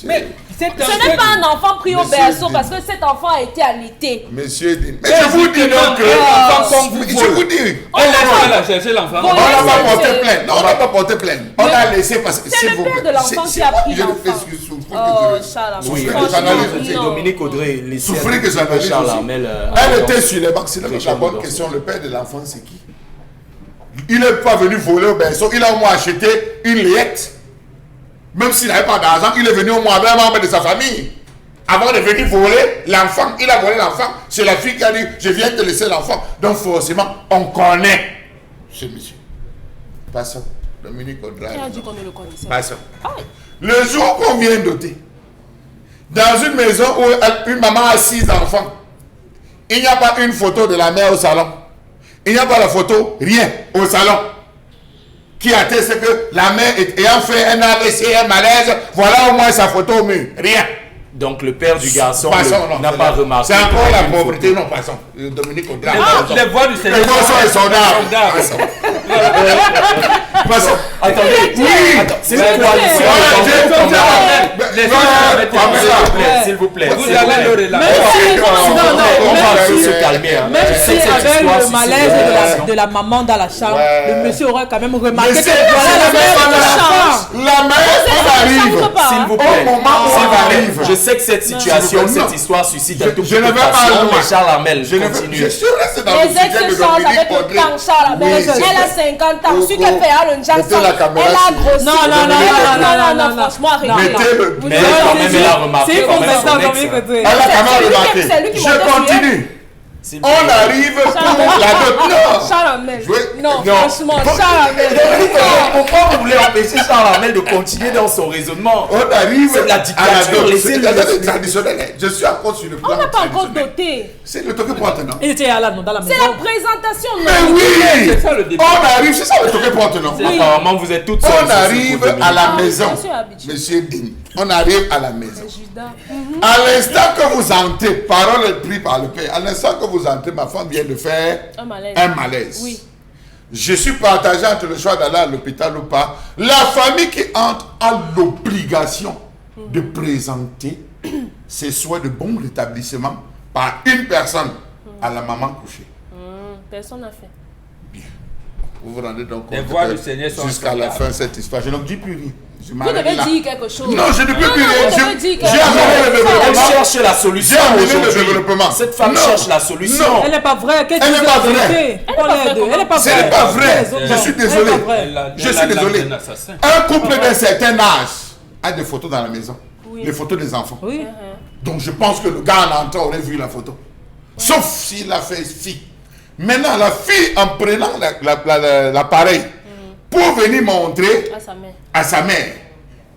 Mais ce n'est pas un enfant pris au berceau parce que cet enfant a été allaité.
Monsieur dit, mais je vous dis donc que je vous dis,
on a cherché l'enfant.
On n'a pas porté plainte. Non, on n'a pas porté plainte. On a laissé parce que
c'est le père de l'enfant qui a pris l'enfant.
Oui, Dominique Audrey,
souffrez que j'analyse aussi. Elle était sur les bancs. C'est la bonne question. Le père de l'enfant, c'est qui? Il n'est pas venu voler au berceau. Il a au moins acheté une layette. Même s'il n'avait pas d'argent, il est venu au moins avec un membre de sa famille. Avant de venir voler l'enfant, il a volé l'enfant. C'est la fille qui a dit, je viens te laisser l'enfant. Donc forcément, on connaît ce monsieur. Passons. Dominique Audrey.
Il a dit qu'on ne le connaissait.
Passons. Le jour qu'on vient d'ôter, dans une maison où une maman a 6 enfants, il n'y a pas une photo de la mère au salon. Il n'y a pas la photo, rien, au salon. Qui atteste que la mère ayant fait un AVC, un malaise, voilà au moins sa photo au mur. Rien.
Donc le père du garçon n'a pas remarqué.
C'est encore la pauvreté, non, passons. Dominique Audrey.
Les voix du Seigneur.
Les voix sont insondables. Passons.
Attendez, oui. C'est quoi s'il vous plaît.
Vous allez le relater.
On va se calmer.
Même si avec le malaise de la maman dans la chambre, le monsieur aurait quand même remarqué que voilà la mère de la chambre.
La mère arrive.
S'il vous plaît. Au moment où elle arrive. Je sais que cette situation, cette histoire suscite un tout petit peu de passion, mais Charles Hamel, continue.
Je suis resté dans
les ex changent avec le temps, Charles Hamel. Elle a 50 ans. Ce qu'elle fait à le Jackson, elle a grossi. Non, franchement, arrêtez.
Mais quand même, elle a remarqué.
Elle a quand même
remarqué. Je continue. On arrive pour la dot.
Charles Hamel. Non, franchement, Charles Hamel.
Pourquoi vous voulez empêcher Charles Hamel de continuer dans son raisonnement?
On arrive
c'est la dictature.
C'est traditionnel. Je suis encore sur le plan.
On n'a pas encore doté.
C'est le toque maintenant.
Il était là, dans la maison.
C'est la présentation.
Mais oui, c'est ça le début. On arrive, c'est ça le toque maintenant.
Apparemment, vous êtes toutes seules.
On arrive à la maison. Monsieur Dini, on arrive à la maison. À l'instant que vous entrez, parole est prise par le Père, à l'instant que vous entrez, ma femme vient de faire un malaise.
Oui.
Je suis partagé entre le choix d'aller à l'hôpital ou pas. La famille qui entre a l'obligation de présenter ses souhaits de bon rétablissement par une personne à la maman couchée.
Personne n'a fait.
Bien. Vous vous rendez donc
compte
jusqu'à la fin de cette histoire. Je ne dis plus rien.
Vous devez dire quelque chose.
Non, je ne peux plus rien.
J'ai amené le développement. Elle cherche la solution.
J'ai amené le développement.
Cette femme cherche la solution.
Elle n'est pas vraie.
Elle n'est pas vraie.
Elle n'est pas vraie.
Ce n'est pas vrai. Je suis désolé. Je suis désolé. Un couple d'un certain âge a des photos dans la maison. Les photos des enfants.
Oui.
Donc je pense que le gars en entrant aurait vu la photo. Sauf s'il a fait fi. Maintenant, la fille, en prenant l'appareil pour venir montrer à sa mère,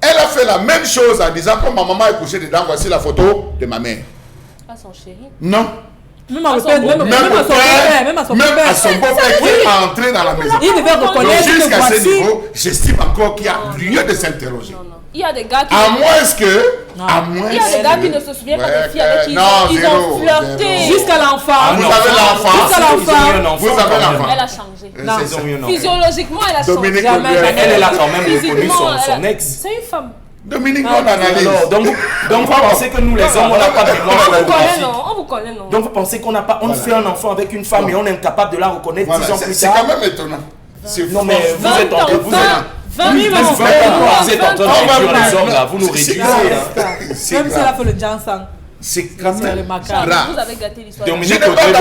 elle a fait la même chose en disant que ma maman est couchée dedans, voici la photo de ma mère.
À son chéri.
Non.
Même à son beau-père
qui est entré dans la maison.
Il devait reconnaître que
jusqu'à ce
voici...
niveau, j'estime encore qu'il y a lieu de s'interroger.
Il y a des gars qui...
À moins que...
Il y a des gars qui ne se souviennent pas des filles avec qui ils ont flirté.
Jusqu'à l'enfant.
Vous avez l'enfant. Vous avez l'enfant.
Elle a changé. Physiologiquement, elle a changé.
Dominique,
elle a quand même reconnu son ex.
C'est une femme.
Dominique, on analyse.
Donc vous pensez que nous les hommes, on n'a pas de mémoire photographique.
On vous connaît, non.
Donc vous pensez qu'on n'a pas, on fait un enfant avec une femme et on est incapable de la reconnaître 10 ans plus
C'est
tard.
quand même étonnant.
Non mais vous êtes en train de vous êtes en train de réduire les hommes là, vous nous réduisez.
Même si elle a fait le Jansang.
C'est quand même
grave. Vous avez gâté l'histoire.
Dominique Audrey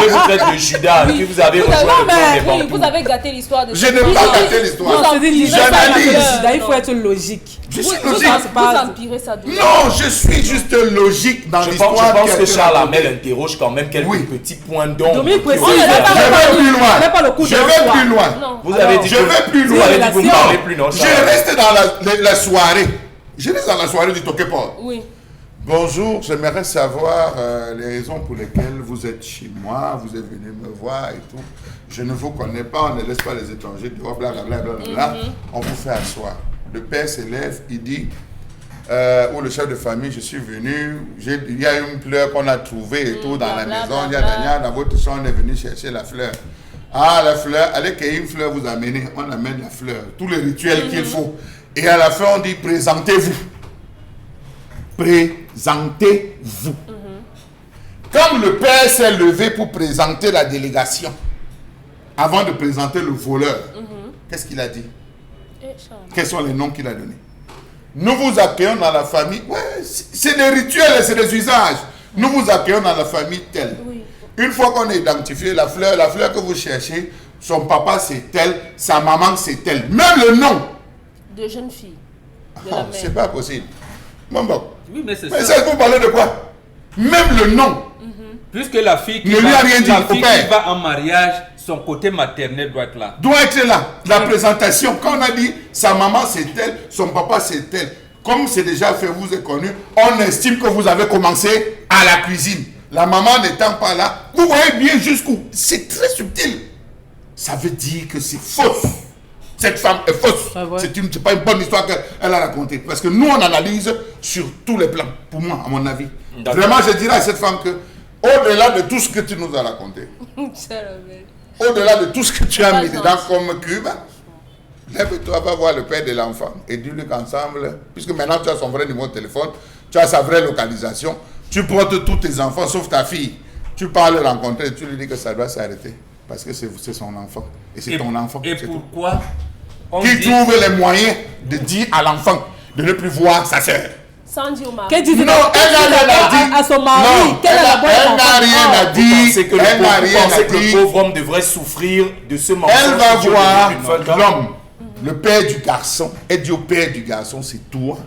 vous traite de Judas, puis vous avez rejoint
vous avez gâté l'histoire de
Je n'ai pas gâté l'histoire.
Il faut être logique.
Je suis logique.
Vous empirez ça.
Non, je suis juste logique dans l'histoire.
Je pense que Charles Hamel interroge quand même quelques petits points d'ombre.
Je vais plus loin. Je vais plus loin.
Vous avez dit que vous ne parlez plus, non?
Je reste dans la soirée. Je reste dans la soirée du Tokeport.
Oui.
Bonjour, j'aimerais savoir les raisons pour lesquelles vous êtes chez moi, vous êtes venu me voir et tout. Je ne vous connais pas, on ne laisse pas les étrangers, blablabla. On vous fait asseoir. Le père s'élève, il dit, ou le chef de famille, je suis venu, il y a une fleur qu'on a trouvée et tout dans la maison, dans votre chambre, on est venu chercher la fleur. Ah, la fleur, allez cueillir une fleur, vous amenez, on amène la fleur, tous les rituels qu'il faut. Et à la fin, on dit, présentez-vous. Présentez-vous. Comme le père s'est levé pour présenter la délégation, avant de présenter le voleur, qu'est-ce qu'il a dit? Quels sont les noms qu'il a donnés? Nous vous accueillons dans la famille. Ouais, c'est des rituels et c'est des usages. Nous vous accueillons dans la famille telle. Oui. Une fois qu'on a identifié la fleur que vous cherchez, son papa c'est tel, sa maman c'est tel. Même le nom.
De jeune fille.
C'est pas possible. Bon.
Oui, mais c'est
ça. Vous parlez de quoi? Même le nom.
Puisque la fille qui va en mariage, son côté maternel doit être là.
Doit être là. La présentation, quand on a dit sa maman c'est tel, son papa c'est tel. Comme c'est déjà fait, vous êtes connu, on estime que vous avez commencé à la cuisine. La maman n'étant pas là, vous voyez bien jusqu'où. C'est très subtil. Ça veut dire que c'est fausse. Cette femme est fausse. C'est pas une bonne histoire qu'elle a racontée. Parce que nous, on analyse sur tous les plans, pour moi, à mon avis. Vraiment, je dirais à cette femme que, au-delà de tout ce que tu nous as raconté, au-delà de tout ce que tu as mis dedans comme cube, lève-toi, va voir le père de l'enfant et dis-lui qu'ensemble, puisque maintenant tu as son vrai numéro de téléphone, tu as sa vraie localisation, tu portes tous tes enfants sauf ta fille. Tu parles rencontrer et tu lui dis que ça doit s'arrêter. Parce que c'est son enfant. Et c'est ton enfant.
Et pourquoi
qui trouve les moyens de dire à l'enfant de ne plus voir sa sœur.
Sans dire au mari.
Non, elle n'a rien dit.
À son mari.
Non, elle n'a rien dit.
C'est que le pauvre homme devrait souffrir de ce mensonge.
Elle va voir l'homme, le père du garçon. Elle dit au père du garçon, c'est toi.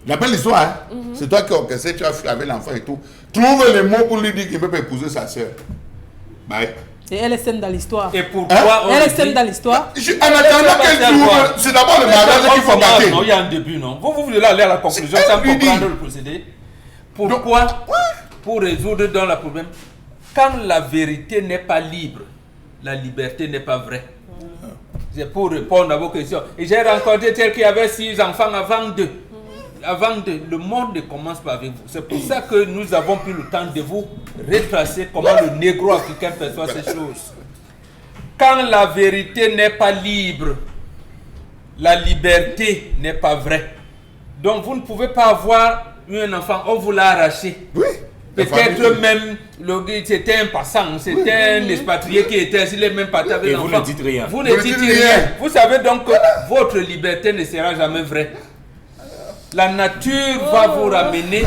La belle histoire, hein? C'est toi qui as orchestré, tu as fui avec l'enfant et tout. Trouve les mots pour lui dire qu'il peut pas épouser sa sœur. Bye.
Et elle est saine dans l'histoire.
Et pourquoi
elle est saine dans l'histoire.
En attendant qu'elle trouve, c'est d'abord le mariage qu'il faut gâter.
Non, il y a un début, non. Vous voulez aller à la conclusion sans comprendre le procédé. Pourquoi? Pour résoudre dans le problème. Quand la vérité n'est pas libre, la liberté n'est pas vraie. C'est pour répondre à vos questions. Et j'ai rencontré tel qui avait 6 enfants avant d'eux. Le monde ne commence pas avec vous. C'est pour ça que nous avons pris le temps de vous retracer comment le négro-africain perçoit ces choses. Quand la vérité n'est pas libre, la liberté n'est pas vraie. Donc vous ne pouvez pas avoir un enfant, on vous l'a arraché.
Oui.
Peut-être même, c'était un passant, c'était un expatrié qui était assis, les mêmes pattes avec l'enfant.
Vous ne dites rien.
Vous ne dites rien. Vous savez donc que votre liberté ne sera jamais vraie. La nature va vous ramener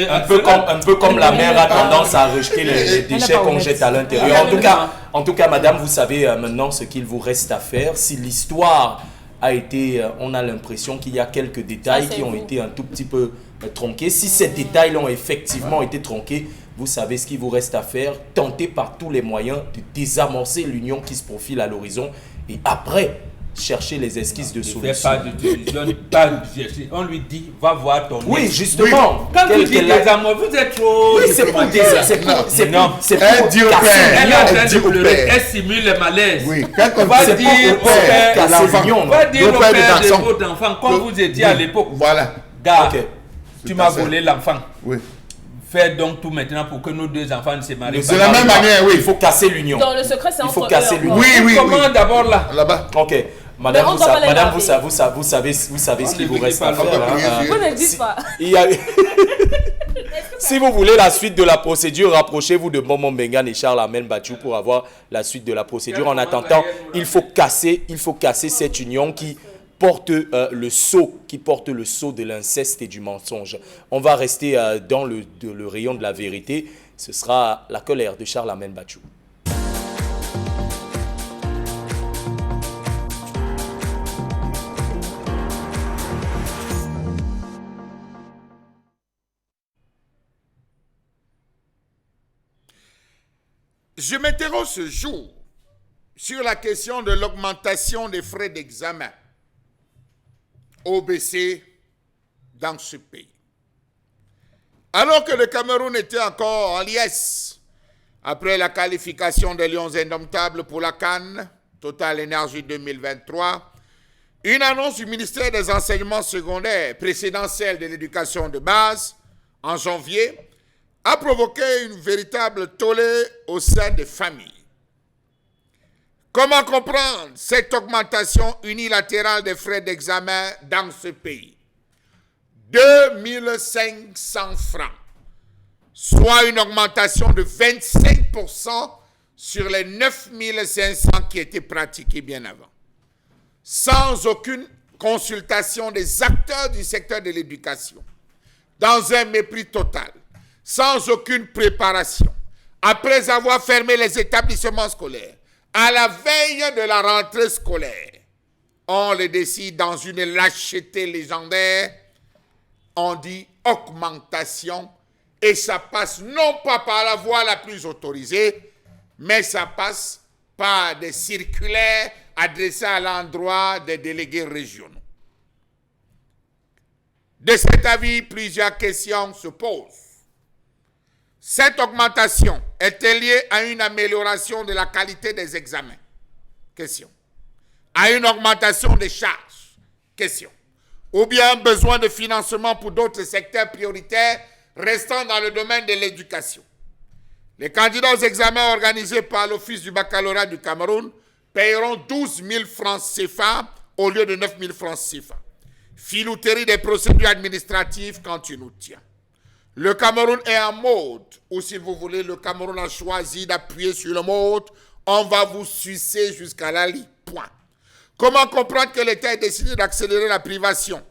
un peu comme la mer a tendance à rejeter les déchets qu'on jette à l'intérieur. En tout cas, madame, vous savez maintenant ce qu'il vous reste à faire. Si l'histoire a été, on a l'impression qu'il y a quelques détails qui ont été un tout petit peu tronqués. Si ces détails ont effectivement été tronqués, vous savez ce qu'il vous reste à faire. Tentez par tous les moyens de désamorcer l'union qui se profile à l'horizon. Et après, chercher les esquisses de
Il ne fait
solution.
pas de télévision, on lui dit, va voir ton
Oui,
ex.
justement.
Quand vous
Quel-
dites
quel-
des amours, vous êtes trop...
Oui, c'est pour des... C'est pour... C'est
Non.
pour... C'est
Elle
pour
dit au
casser
père.
Elle est en train
dit
de
au
pleurer,
père.
elle simule le malaise.
Oui, quand on
Va
c'est
dire
pour
au père,
que l'enfant,
l'union,
Va dire
le
au
père du
père de
garçon.
votre enfant, comme vous étiez à l'époque,
Voilà,
gars,
Ok.
tu
Tout
m'as
à fait.
volé l'enfant.
oui.
Fais donc tout maintenant pour que nos deux enfants ne se marient
C'est
pas.
la même manière, oui.
Il faut casser l'union.
Dans le secret, c'est
Il faut
entre
casser
eux
l'union.
encore.
Oui, oui,
Comment
oui.
d'abord là?
Là-bas.
Ok. Madame,
Mais on doit pas les
madame
laver.
vous savez ce qu'il
ne
vous
dit
reste
pas
à
le
faire.
droit.
hein.
Vous ne le dites pas.
Il y a- Si vous voulez la suite de la procédure, rapprochez-vous de Momon Bengan et Charles Amen Bachou pour avoir la suite de la procédure. En attendant, il faut casser cette union qui porte le sceau de l'inceste et du mensonge. On va rester dans le rayon de la vérité. Ce sera la colère de Charles Amen Bachou.
Je m'interroge ce jour sur la question de l'augmentation des frais d'examen OBC dans ce pays. Alors que le Cameroun était encore en liesse après la qualification des Lions indomptables pour la CAN, Total Énergie 2023, une annonce du ministère des Enseignements secondaires précédant celle de l'éducation de base en janvier a provoqué une véritable tollée au sein des familles. Comment comprendre cette augmentation unilatérale des frais d'examen dans ce pays? 2500 francs, soit une augmentation de 25% sur les 9500 qui étaient pratiqués bien avant, sans aucune consultation des acteurs du secteur de l'éducation, dans un mépris total, sans aucune préparation, après avoir fermé les établissements scolaires, à la veille de la rentrée scolaire. On le décide dans une lâcheté légendaire, on dit augmentation, et ça passe non pas par la voie la plus autorisée, mais ça passe par des circulaires adressés à l'endroit des délégués régionaux. De cet avis, plusieurs questions se posent. Cette augmentation est-elle liée à une amélioration de la qualité des examens? Question. À une augmentation des charges? Question. Ou bien un besoin de financement pour d'autres secteurs prioritaires restant dans le domaine de l'éducation? Les candidats aux examens organisés par l'Office du baccalauréat du Cameroun paieront 12 000 francs CFA au lieu de 9 000 francs CFA. Filouterie des procédures administratives quand tu nous tiens. Le Cameroun est en mode, ou si vous voulez, le Cameroun a choisi d'appuyer sur le mode, on va vous sucer jusqu'à la lit, point. Comment comprendre que l'État ait décidé d'accélérer la privation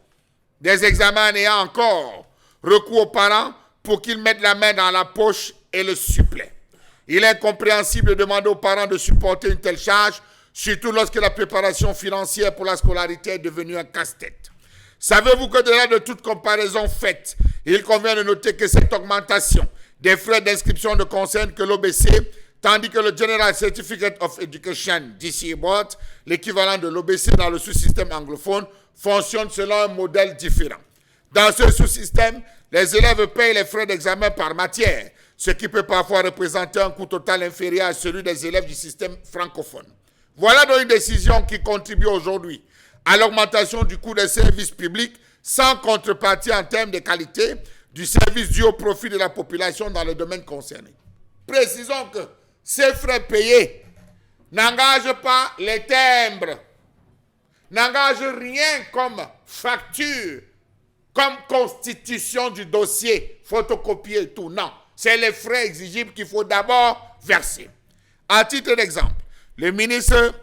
des examens en ayant encore recours aux parents pour qu'ils mettent la main dans la poche et le suppléent? Il est incompréhensible de demander aux parents de supporter une telle charge, surtout lorsque la préparation financière pour la scolarité est devenue un casse-tête. Savez-vous que de là de toute comparaison faite, il convient de noter que cette augmentation des frais d'inscription ne concerne que l'OBC, tandis que le General Certificate of Education (DCE Board), l'équivalent de l'OBC dans le sous-système anglophone, fonctionne selon un modèle différent. Dans ce sous-système, les élèves payent les frais d'examen par matière, ce qui peut parfois représenter un coût total inférieur à celui des élèves du système francophone. Voilà donc une décision qui contribue aujourd'hui à l'augmentation du coût des services publics sans contrepartie en termes de qualité du service dû au profit de la population dans le domaine concerné. Précisons que ces frais payés n'engagent pas les timbres, n'engagent rien comme facture, comme constitution du dossier, photocopier et tout. Non, c'est les frais exigibles qu'il faut d'abord verser. À titre d'exemple, le ministre,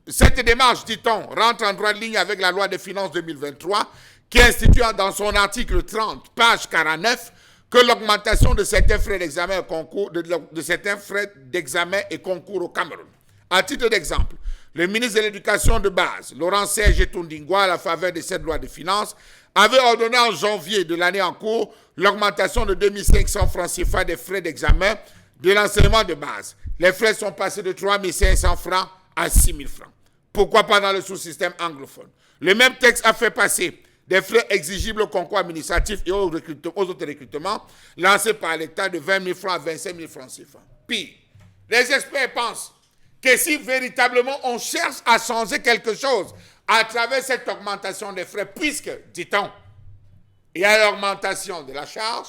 cette démarche, dit-on, rentre en droite ligne avec la loi des finances 2023 qui institue dans son article 30, page 49, que l'augmentation de certains frais d'examen et concours, de certains frais d'examen et concours au Cameroun. À titre d'exemple, le ministre de l'Éducation de base, Laurent Serge Toundingwa, à la faveur de cette loi de finances, avait ordonné en janvier de l'année en cours l'augmentation de 2500 francs CFA des frais d'examen de l'enseignement de base. Les frais sont passés de 3500 francs à 6 000 francs. Pourquoi pas dans le sous-système anglophone? Le même texte a fait passer des frais exigibles au concours administratif et aux autres recrutements lancés par l'État de 20 000 francs à 25 000 francs CFA. Pire, les experts pensent que si véritablement on cherche à changer quelque chose à travers cette augmentation des frais, puisque, dit-on, il y a l'augmentation de la charge,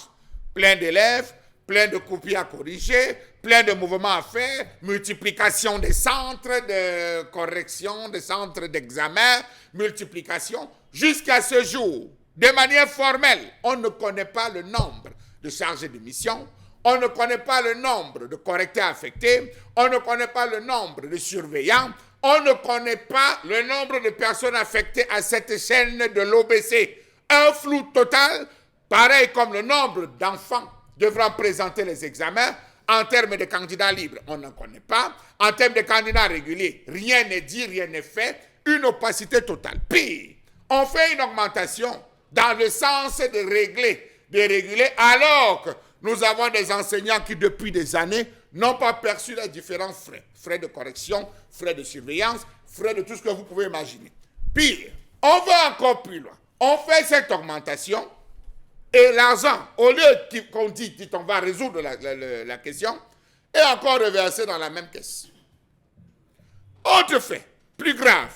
plein d'élèves, plein de copies à corriger, plein de mouvements à faire, multiplication des centres de correction, des centres d'examen, multiplication, jusqu'à ce jour, de manière formelle, on ne connaît pas le nombre de chargés de mission, on ne connaît pas le nombre de correcteurs affectés, on ne connaît pas le nombre de surveillants, on ne connaît pas le nombre de personnes affectées à cette chaîne de l'OBC. Un flou total, pareil comme le nombre d'enfants devant présenter les examens. En termes de candidats libres, on n'en connaît pas. En termes de candidats réguliers, rien n'est dit, rien n'est fait. Une opacité totale. Pire, on fait une augmentation dans le sens de réguler, alors que nous avons des enseignants qui, depuis des années, n'ont pas perçu les différents frais. Frais de correction, frais de surveillance, frais de tout ce que vous pouvez imaginer. Pire, on va encore plus loin. On fait cette augmentation et l'argent, au lieu qu'on dit qu'on va résoudre la question, est encore reversé dans la même caisse. Autre fait, plus grave,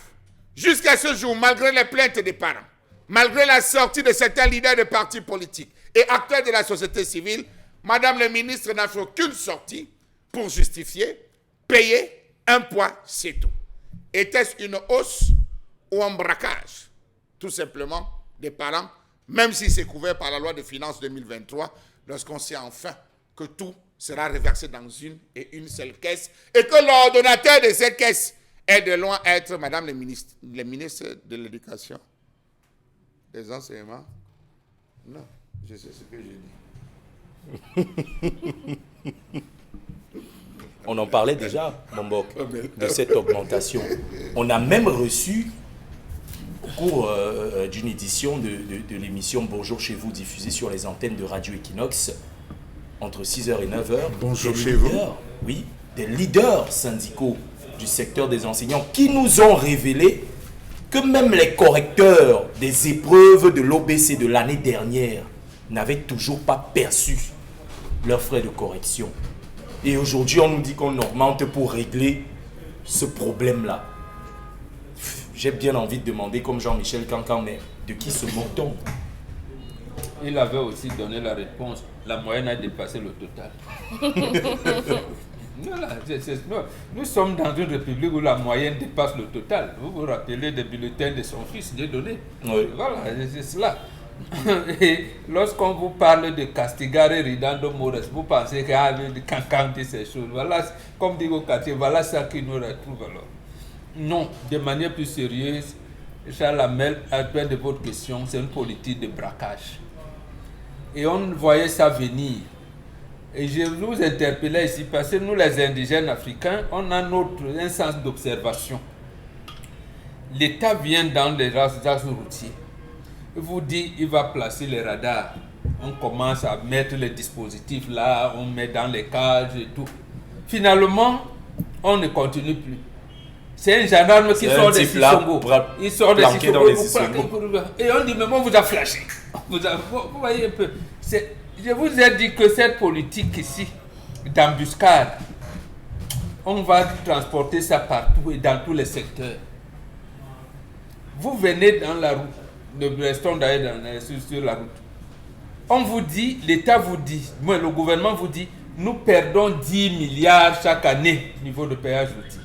jusqu'à ce jour, malgré les plaintes des parents, malgré la sortie de certains leaders de partis politiques et acteurs de la société civile, Madame le ministre n'a fait aucune sortie pour justifier, payer un poids, c'est tout. Était-ce une hausse ou un braquage, tout simplement, des parents, même si c'est couvert par la loi de finances 2023, lorsqu'on sait enfin que tout sera reversé dans une et une seule caisse et que l'ordonnateur de cette caisse est de loin être Madame le ministre de l'Éducation, des enseignements. Non, je sais ce que j'ai dit.
On en parlait déjà, Mombok, de cette augmentation. On a même reçu, au cours d'une édition de l'émission Bonjour chez vous, diffusée sur les antennes de Radio Equinox, entre 6h et 9h.
Bonjour chez vous.
Oui, des leaders syndicaux du secteur des enseignants qui nous ont révélé que même les correcteurs des épreuves de l'OBC de l'année dernière n'avaient toujours pas perçu leurs frais de correction. Et aujourd'hui, on nous dit qu'on augmente pour régler ce problème-là. J'ai bien envie de demander, comme Jean-Michel Cancan, mais de qui se moque-t-on?
Il avait aussi donné la réponse. La moyenne a dépassé le total. Voilà, nous sommes dans une république où la moyenne dépasse le total. Vous vous rappelez des bulletins de son fils, des données.
Oui.
Voilà, c'est cela. Et lorsqu'on vous parle de castigare ridando mores, vous pensez qu'il y a de Cancan dit ces choses. Voilà, comme dit au quartier, voilà ça qui nous retrouve alors. Non, de manière plus sérieuse, Charles Hamel, à la de votre question, c'est une politique de braquage. Et on voyait ça venir. Et je vous interpellais ici parce que nous, les indigènes africains, on a un sens d'observation. L'État vient dans les axes routiers. Il vous dit il va placer les radars. On commence à mettre les dispositifs là, on met dans les cages et tout. Finalement, on ne continue plus. C'est un gendarme qui sort des Sissongo. Il sort des Sissongo. Et on dit, mais moi, vous a flashé. Vous voyez un peu. Je vous ai dit que cette politique ici, d'embuscade, on va transporter ça partout et dans tous les secteurs. Vous venez dans la route, nous restons d'ailleurs sur la route. On vous dit, l'État vous dit, le gouvernement vous dit, nous perdons 10 milliards chaque année au niveau de péage routier.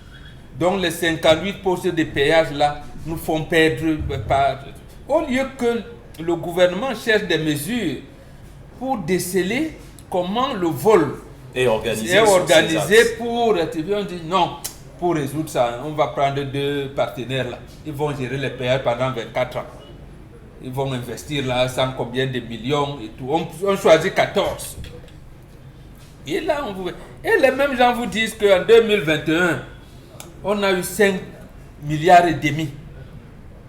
Donc les 58 postes de péage là nous font perdre. Au lieu que le gouvernement cherche des mesures pour déceler comment le vol est organisé pour... On dit non, pour résoudre ça, on va prendre 2 partenaires là. Ils vont gérer les péages pendant 24 ans. Ils vont investir là sans combien de millions et tout. On choisit 14. Et là, et les mêmes gens vous disent qu'en 2021, on a eu 5 milliards et demi.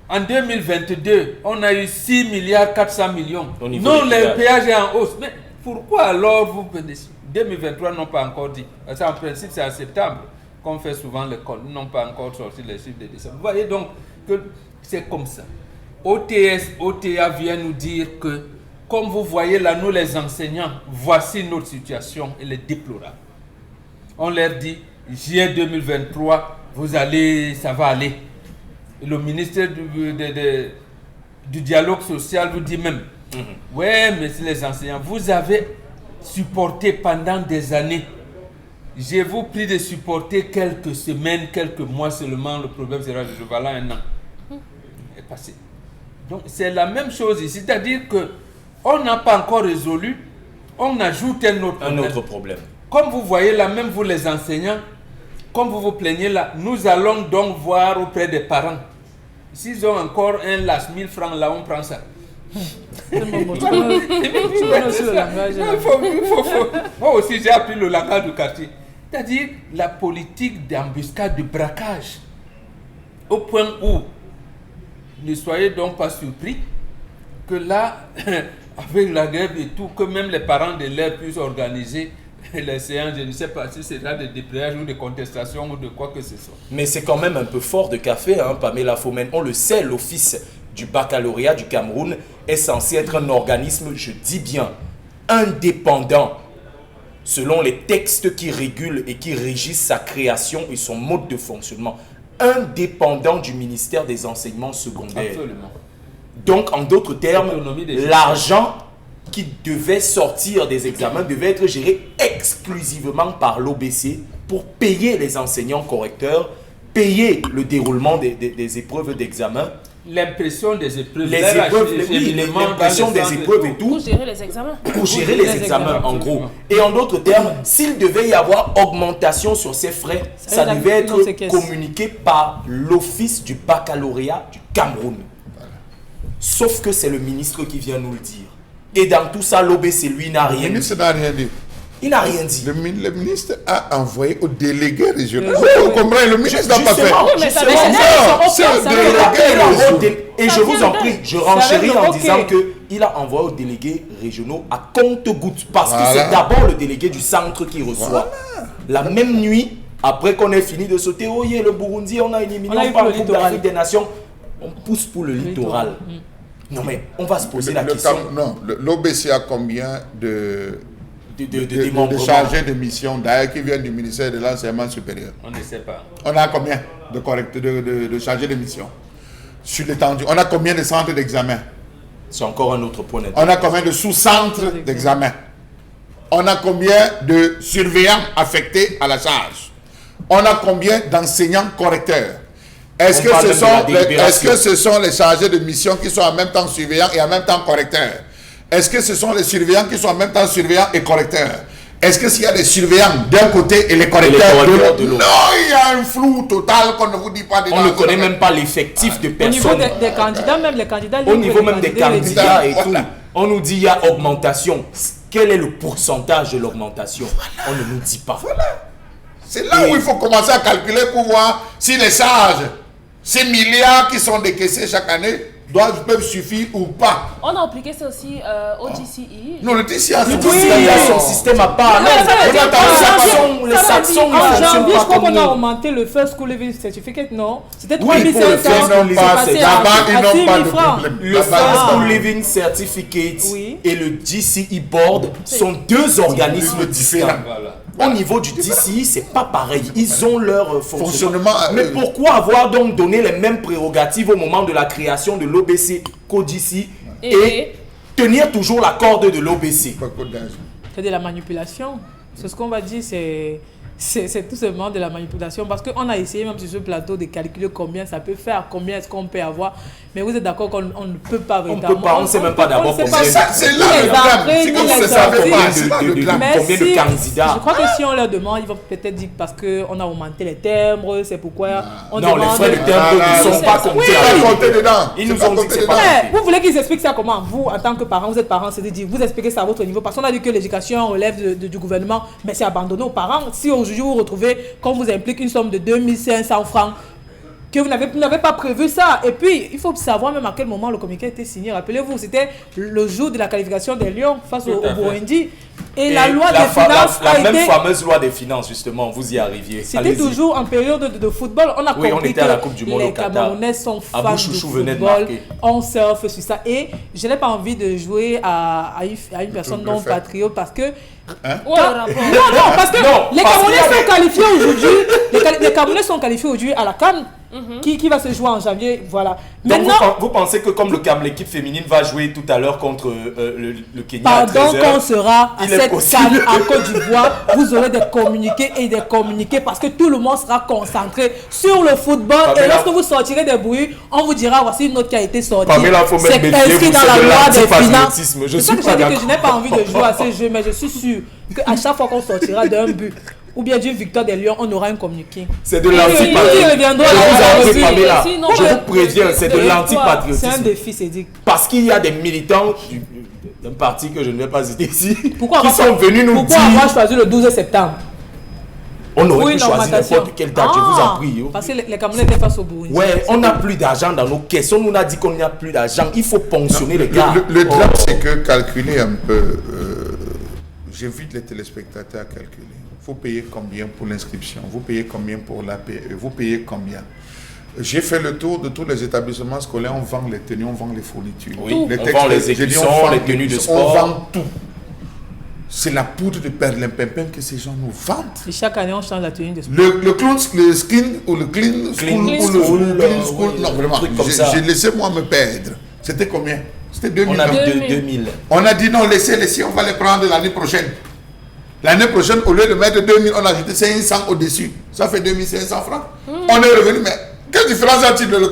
En 2022, on a eu 6 milliards 400 millions. Non, le péage est en hausse. Mais pourquoi alors vous venez 2023 n'ont pas encore dit. Parce qu'en principe, c'est en septembre qu'on fait souvent l'école. Ils n'ont pas encore sorti les chiffres de décembre. Vous voyez donc que c'est comme ça. OTA vient nous dire que, comme vous voyez là, nous les enseignants, voici notre situation, elle est déplorable. On leur dit, juillet 2023, ça va aller. Et le ministère du dialogue social vous dit même, ouais, mais les enseignants, vous avez supporté pendant des années. Je vous prie de supporter quelques semaines, quelques mois seulement, le problème sera résolu. Voilà un an. Est passé. Donc c'est la même chose ici, c'est-à-dire que on n'a pas encore résolu, on ajoute un autre problème. Comme vous voyez là, même vous les enseignants, comme vous vous plaignez là, nous allons donc voir auprès des parents. S'ils ont encore un lâche 1000 francs là, on prend ça. Moi aussi j'ai appris le langage du quartier. C'est-à-dire la politique d'embuscade, de braquage. Au point où, ne soyez donc pas surpris que là, avec la grève et tout, que même les parents d'élèves puissent organiser les séances, je ne sais pas si c'est là de débrayage ou de contestation ou de quoi que ce soit.
Mais c'est quand même un peu fort de café, hein, Pamela Fomen. On le sait, l'Office du baccalauréat du Cameroun est censé être un organisme, je dis bien, indépendant, selon les textes qui régulent et qui régissent sa création et son mode de fonctionnement, indépendant du ministère des enseignements secondaires.
Absolument.
Donc, en d'autres termes, l'argent qui devait sortir des examens devait être géré exclusivement par l'OBC pour payer les enseignants correcteurs, payer le déroulement des épreuves d'examen.
L'impression des épreuves.
L'impression des épreuves et tout.
Pour gérer les examens.
Pour gérer les examens, en gros. Et en d'autres termes, s'il devait y avoir augmentation sur ces frais, ça devait être communiqué par l'Office du baccalauréat du Cameroun. Sauf que c'est le ministre qui vient nous le dire. Et dans tout ça, l'OBC, lui, n'a rien dit.
Le ministre n'a rien dit.
Il n'a rien dit.
Le ministre a envoyé au délégué régional. Vous comprenez, le ministre n'a pas fait.
C'est un délégué régional. Et je vous en prie, je renchéris en disant qu'il a envoyé aux délégués régionaux à compte-gouttes. Parce que c'est d'abord le délégué du centre qui reçoit. La même nuit, après qu'on ait fini de sauter, oh yeah, le Burundi, on a éliminé par le Coupe d'Afrique des Nations, on pousse pour le littoral. Non mais on va se poser la question.
Non, l'OBC a combien de chargés de mission d'ailleurs qui viennent du ministère de l'enseignement supérieur?
On ne sait pas.
On a combien de chargés de mission sur l'étendue? On a combien de centres d'examen?
C'est encore un autre point.
On a combien de sous-centres d'examen? On a combien de surveillants affectés à la charge? On a combien d'enseignants correcteurs? Est-ce que ce sont les chargés de mission qui sont en même temps surveillants et en même temps correcteurs? Est-ce que ce sont les surveillants qui sont en même temps surveillants et correcteurs? Est-ce que s'il y a des surveillants d'un côté et les correcteurs de l'autre? Non, il y a un flou total qu'on ne vous dit pas.
On ne connaît même pas l'effectif de personnes.
Au niveau des candidats, même les candidats.
Au niveau même des candidats et tout, on nous dit qu'il y a augmentation. Quel est le pourcentage de l'augmentation? On ne nous dit pas.
C'est là où il faut commencer à calculer pour voir si les charges, ces milliards qui sont décaissés chaque année, peuvent suffire ou pas.
On a appliqué ça aussi au DCI.
Non, le DCI a
son système à part. Les Saxons,
en janvier, je crois qu'on a augmenté le First School Living Certificate, non? C'était 3500.
Ils n'ont pas de problème.
Le First School Living Certificate et le DCI Board sont deux organismes différents. Au niveau du DCI, c'est pas pareil. Ils ont leur fonctionnement. Mais pourquoi avoir donc donné les mêmes prérogatives au moment de la création de l'OBC qu'au DCI et tenir toujours la corde de l'OBC?
C'est de la manipulation. C'est ce qu'on va dire, c'est tout simplement de la manipulation parce qu'on a essayé même sur ce plateau de calculer combien ça peut faire, combien est-ce qu'on peut avoir. Mais vous êtes d'accord qu'on ne peut pas véritablement.
On peut pas, on ne sait même pas d'abord combien.
C'est là le problème. C'est comme ça savait pas.
Combien de candidats.
Je crois que si on leur demande, ils vont peut-être dire parce qu'on a augmenté les timbres, c'est pourquoi on
demande. Non, les frais de timbres ne sont pas comptés dedans. Ils nous ont dit que c'est pas.
Vous voulez qu'ils expliquent ça comment? Vous, en tant que parents, vous êtes parents, c'est de dire, vous expliquez ça à votre niveau parce qu'on a dit que l'éducation relève du gouvernement, mais c'est abandonné aux parents. Si aujourd'hui vous retrouvez qu'on vous implique une somme de 2500 francs, que vous n'avez pas prévu ça. Et puis, il faut savoir même à quel moment le communiqué a été signé. Rappelez-vous, c'était le jour de la qualification des Lions face au Burundi. Et la loi des finances
la même fameuse loi des finances, justement, vous y arriviez.
C'était toujours en période de football. On a compris
on était à la Coupe du Monde
les
au Qatar.
Camerounais sont fans du football. On surfe sur ça. Et je n'ai pas envie de jouer à une personne non patriote parce que...
Non,
parce que les Camerounais sont qualifiés aujourd'hui. Les Camerounais sont qualifiés aujourd'hui à la CAN. Qui va se jouer en janvier, voilà.
Donc maintenant, vous pensez que comme l'équipe féminine va jouer tout à l'heure contre le Kenya à 13h,
quand on sera à cette CAN en Côte d'Ivoire, vous aurez des communiqués parce que tout le monde sera concentré sur le football. Et lorsque vous sortirez des bruits, on vous dira voici une note qui a été sortie. C'est inscrit dans la loi des finances. C'est ça que j'ai dit que je n'ai pas envie de jouer à ces jeux, mais je suis sûr qu'à chaque fois qu'on sortira d'un but ou bien d'une victoire des Lions, on aura un communiqué.
C'est de l'antipatriotisme. Je vous préviens, c'est de l'antipatriotisme.
C'est un défi, c'est dit.
Parce qu'il y a des militants d'un parti que je ne vais pas citer ici qui sont venus nous dire...
Pourquoi avoir choisi le 12 septembre?
On aurait pu choisir n'importe quelle date, je vous en prie.
Parce que les Camerounais étaient face au Burundi.
Ouais, on n'a plus d'argent dans nos caisses. On nous a dit qu'on n'y a plus d'argent. Il faut ponctionner les gars.
Le drame, c'est que calculer un peu... J'invite les téléspectateurs à calculer. Vous payez combien pour l'inscription? Vous payez combien pour l'APE? Vous payez combien? J'ai fait le tour de tous les établissements scolaires. On vend les tenues, on vend les fournitures.
Oui, on vend les écussons, les tenues de sport.
On vend tout. C'est la poudre de perlimpinpin que ces gens nous vendent.
Et chaque année, on change la tenue de sport.
Le clown, le skin ou le clean school. Non, vraiment. J'ai laissé moi me perdre. C'était combien? C'était 2000.
On a mis 2000.
On a dit non, laissez, on va les prendre l'année prochaine. L'année prochaine, au lieu de mettre 2000, on a ajouté 500 au-dessus. Ça fait 2500 francs. On est revenu, mais quelle différence y a-t-il de le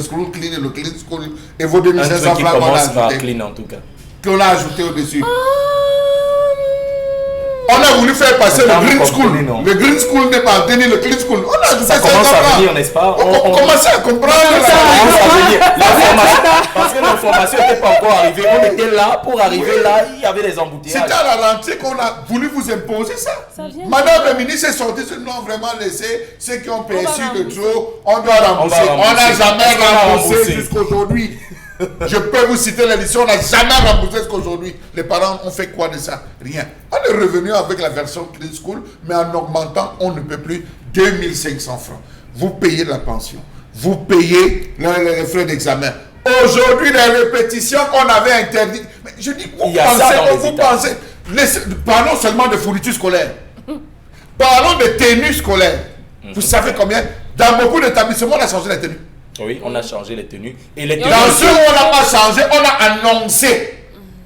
school clean et le clean school et vos 2500 francs qu'on a ajouté?
Clean en tout cas.
Qu'on a ajouté au-dessus. On a voulu faire passer le green school. Le green school n'est pas tenu, le clean school. On a ajouté
ça commence à venir, n'est-ce pas?
On commence à comprendre.
Parce que l'information n'était pas encore arrivée. On était là, pour arriver là, il y avait des embouteillages.
C'était à la rentrée qu'on a voulu vous imposer ça. Madame la ministre est sortie, non, vraiment laisser ceux qui ont perçu de trop, on doit rembourser. On n'a jamais remboursé jusqu'aujourd'hui. Je peux vous citer l'édition, on n'a jamais remboursé jusqu'aujourd'hui. Les parents ont fait quoi de ça? Rien. On est revenu avec la version Clean School, mais en augmentant, on ne peut plus 2500 francs. Vous payez la pension, vous payez les frais d'examen. Aujourd'hui, les répétitions qu'on avait interdites. Mais je dis, vous pensez, parlons seulement de fournitures scolaires. Parlons de tenues scolaires. Vous savez combien? Dans beaucoup d'établissements, on a changé les tenues.
Oui, on a changé les tenues. Et les tenues
dans ceux où on n'a pas changé, on a annoncé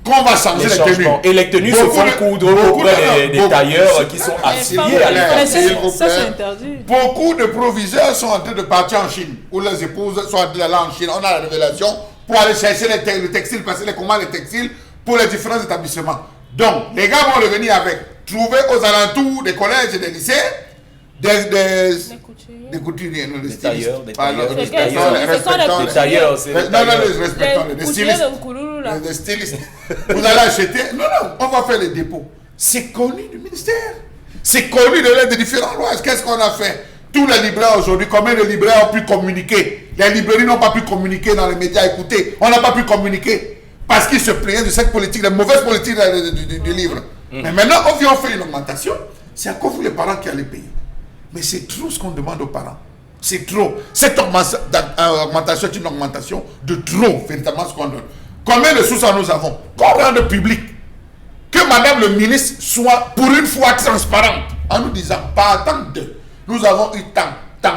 qu'on va changer les tenues.
Et les tenues se font coudre auprès des tailleurs qui sont affiliés à l'école.
Ça, c'est interdit.
Beaucoup de proviseurs sont en train de partir en Chine, ou les épouses sont en train d'aller en Chine. On a la révélation pour aller chercher le textile, passer les commandes de textiles pour les différents établissements. Donc, les gars vont revenir avec, trouver aux alentours des collèges et des lycées, des couturiers, non, des tailleurs, des tailleurs, des stylistes. Vous allez acheter, non, on va faire les dépôts. C'est connu du ministère. C'est connu de l'aide de différents lois. Qu'est-ce qu'on a fait? Tous les libraires aujourd'hui, combien de libraires ont pu communiquer? Les librairies n'ont pas pu communiquer dans les médias. Écoutez, on n'a pas pu communiquer parce qu'ils se plaignaient de cette politique, la mauvaise politique du livre. Mais maintenant, on vient faire une augmentation. C'est à cause vous les parents qui allez payer. Mais c'est trop ce qu'on demande aux parents. C'est trop. Cette augmentation est une augmentation de trop, véritablement, ce qu'on donne. Combien de sous nous avons? Qu'on rende public. Que madame le ministre soit pour une fois transparente en nous disant, par tant de, nous avons eu tant.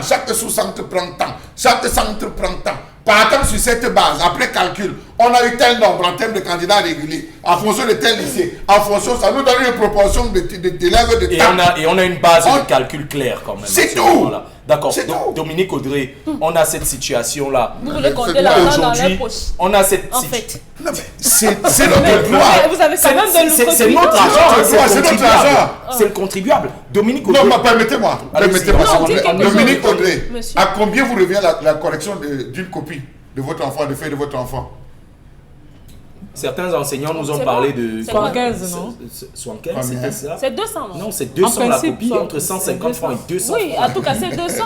Chaque sous-centre prend tant. Chaque centre prend tant. Partant sur cette base, après calcul, on a eu tel nombre en termes de candidats réguliers, en fonction de tel lycée, en fonction, ça nous donne une proportion d'élèves de temps.
Et on a une base de calcul claire quand même.
C'est tout.
D'accord. Dominique Audrey, on a cette situation-là.
Vous voulez compter l'argent dans les poches.
On a cette
en fait.
Non mais c'est notre droit.
Vous avez quand même de l'autre.
C'est notre argent. C'est notre argent. C'est le contribuable. Dominique Audrey.
Non, permettez-moi. Dominique Audrey, à combien vous revient la correction d'une copie de votre enfant, de fait de votre enfant?
Certains enseignants nous ont
C'est
parlé
bon.
de...
C'est quoi?
75, non?
75, c'était ça?
C'est 200, non?
Non, c'est 200 la
principe,
copie,
ça,
entre 150
c'est
francs et 200
Oui,
francs.
en tout cas, c'est 200.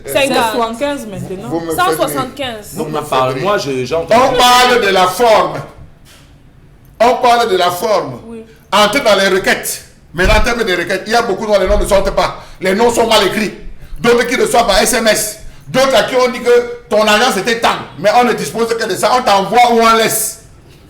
C'est
50.
75 maintenant.
Vous me faites rire.
175.
Donc,
Vous me
parle,
faites
moi,
rire.
j'entends...
On parle de la forme. On parle de la forme.
Oui.
Entre dans les requêtes. Mais en termes de requêtes, il y a beaucoup dont les noms ne sortent pas. Les noms sont mal écrits. D'autres qui reçoivent par SMS. D'autres à qui on dit que ton argent c'était tant. Mais on ne dispose que de ça. On t'envoie ou on laisse.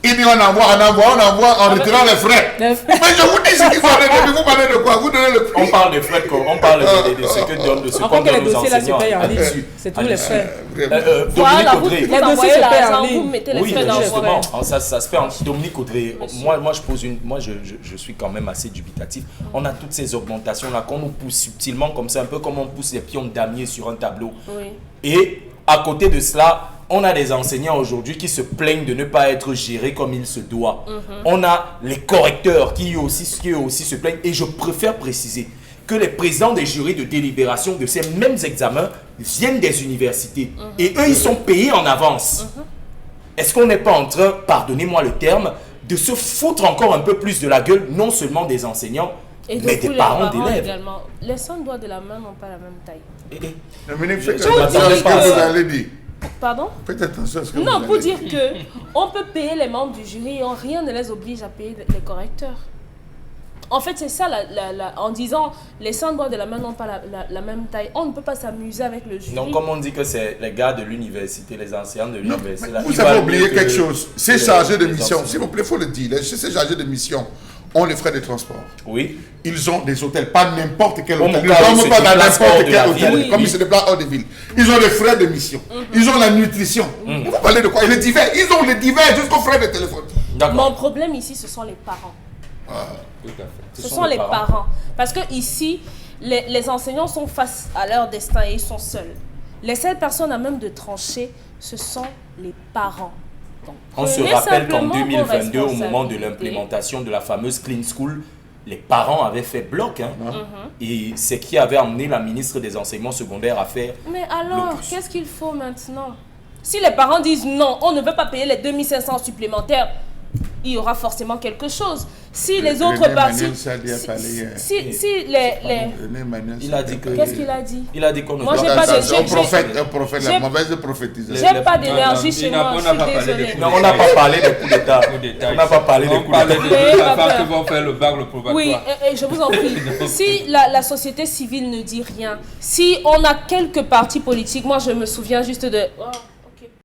Il dit on envoie en retirant les frais. Mais je vous dis ce qu'il faut donner. Vous parlez de quoi? Vous donnez le prix.
On parle des frais, on parle de ce que donne, de ce qu'on
Encore que les
donne aux
dossiers là se
enseignants.
payent en ligne.
là-dessus.
C'est tous les frais.
Dominique
Voilà, vous,
Audrey.
vous
Les dossiers
envoyez
se paient en
l'argent,
ligne.
vous mettez les
Oui,
frais
mais
dans le
justement,
frais.
ça se fait en Dominique Audrey. Moi, je suis quand même assez dubitatif. On a toutes ces augmentations-là qu'on nous pousse subtilement comme ça, un peu comme on pousse les pions de damier sur un tableau.
Oui.
Et à côté de cela, on a des enseignants aujourd'hui qui se plaignent de ne pas être gérés comme il se doit. On a les correcteurs qui eux aussi se plaignent. Et je préfère préciser que les présidents des jurys de délibération de ces mêmes examens viennent des universités. Et eux, ils sont payés en avance. Est-ce qu'on n'est pas en train, pardonnez-moi le terme, de se foutre encore un peu plus de la gueule, non seulement des enseignants,
Et
mais
de
des
tous les
parents
parents
d'élèves?
également. Les sons doigts de la main n'ont pas la même taille.
Dominique, faites
Je
attention à ce
dis
que
que-
vous allez dire.
Pardon?
Faites attention à ce que vous
Non,
allez
pour dire que on peut payer les membres du jury et rien ne les oblige à payer les correcteurs. En fait, c'est ça, en disant les 100 doigts de la main n'ont pas la même taille. On ne peut pas s'amuser avec le jury.
Donc, comme on dit que c'est les gars de l'université, les enseignants de
Non,
l'université.
mais
là,
vous
ils
avez
valent
oublié
mieux que
quelque chose. Ces
les-
chargés de
les
mission,
enseignants.
s'il vous plaît, il faut le dire. Ces chargés de mission ont les frais de transport.
Oui.
Ils ont des hôtels, pas n'importe quel
Comme
hôtel. Ils
au cas où
ne
se
dorment pas dans
déplacent hors
n'importe
de la
quel hôtel,
ville,
comme
oui.
ils se déplacent hors de ville. Ils ont les frais de mission. Ils ont la nutrition. Vous parlez de quoi? Et les divers. Ils ont les divers jusqu'aux frais de téléphone.
D'accord.
Mon problème ici, ce sont les parents.
Tout à fait.
Ce sont les parents. Parce que ici, les enseignants sont face à leur destin et ils sont seuls. Les seules personnes à même de trancher, ce sont les parents. Donc,
On se
prenez
rappelle qu'en
simplement vos
2022, au moment de
responsabilités.
l'implémentation de la fameuse Clean School, les parents avaient fait bloc. Hein. Et c'est qui avait amené la ministre des Enseignements secondaires à faire.
Mais alors,
Locus.
qu'est-ce qu'il faut maintenant? Si les parents disent non, on ne veut pas payer les 2500 supplémentaires, il y aura forcément quelque chose. Si les autres
René
parties...
Manuel Sadi a parlé hier.
Si les...
René Manuel
Il a
Sadi
dit que-
Qu'est-ce qu'il a dit?
Il a dit qu'on ne
Moi,
doit
j'ai
pas...
pas de-
C'est un
j'ai-
prophète, la
j'ai-
mauvaise prophétisation.
J'ai pas d'énergie
Non,
chez
on n'a
moi,
pas
je suis
parlé des
désolée.
coups
Non, on n'a pas parlé des coups d'État. On n'a pas parlé des
On
coups
parle de
d'État.
deux
Mais,
enfants
papa.
qui vont faire le bac, le probatoire.
Oui, et je vous en prie. Si la société civile ne dit rien, si on a quelques partis politiques, moi je me souviens juste de...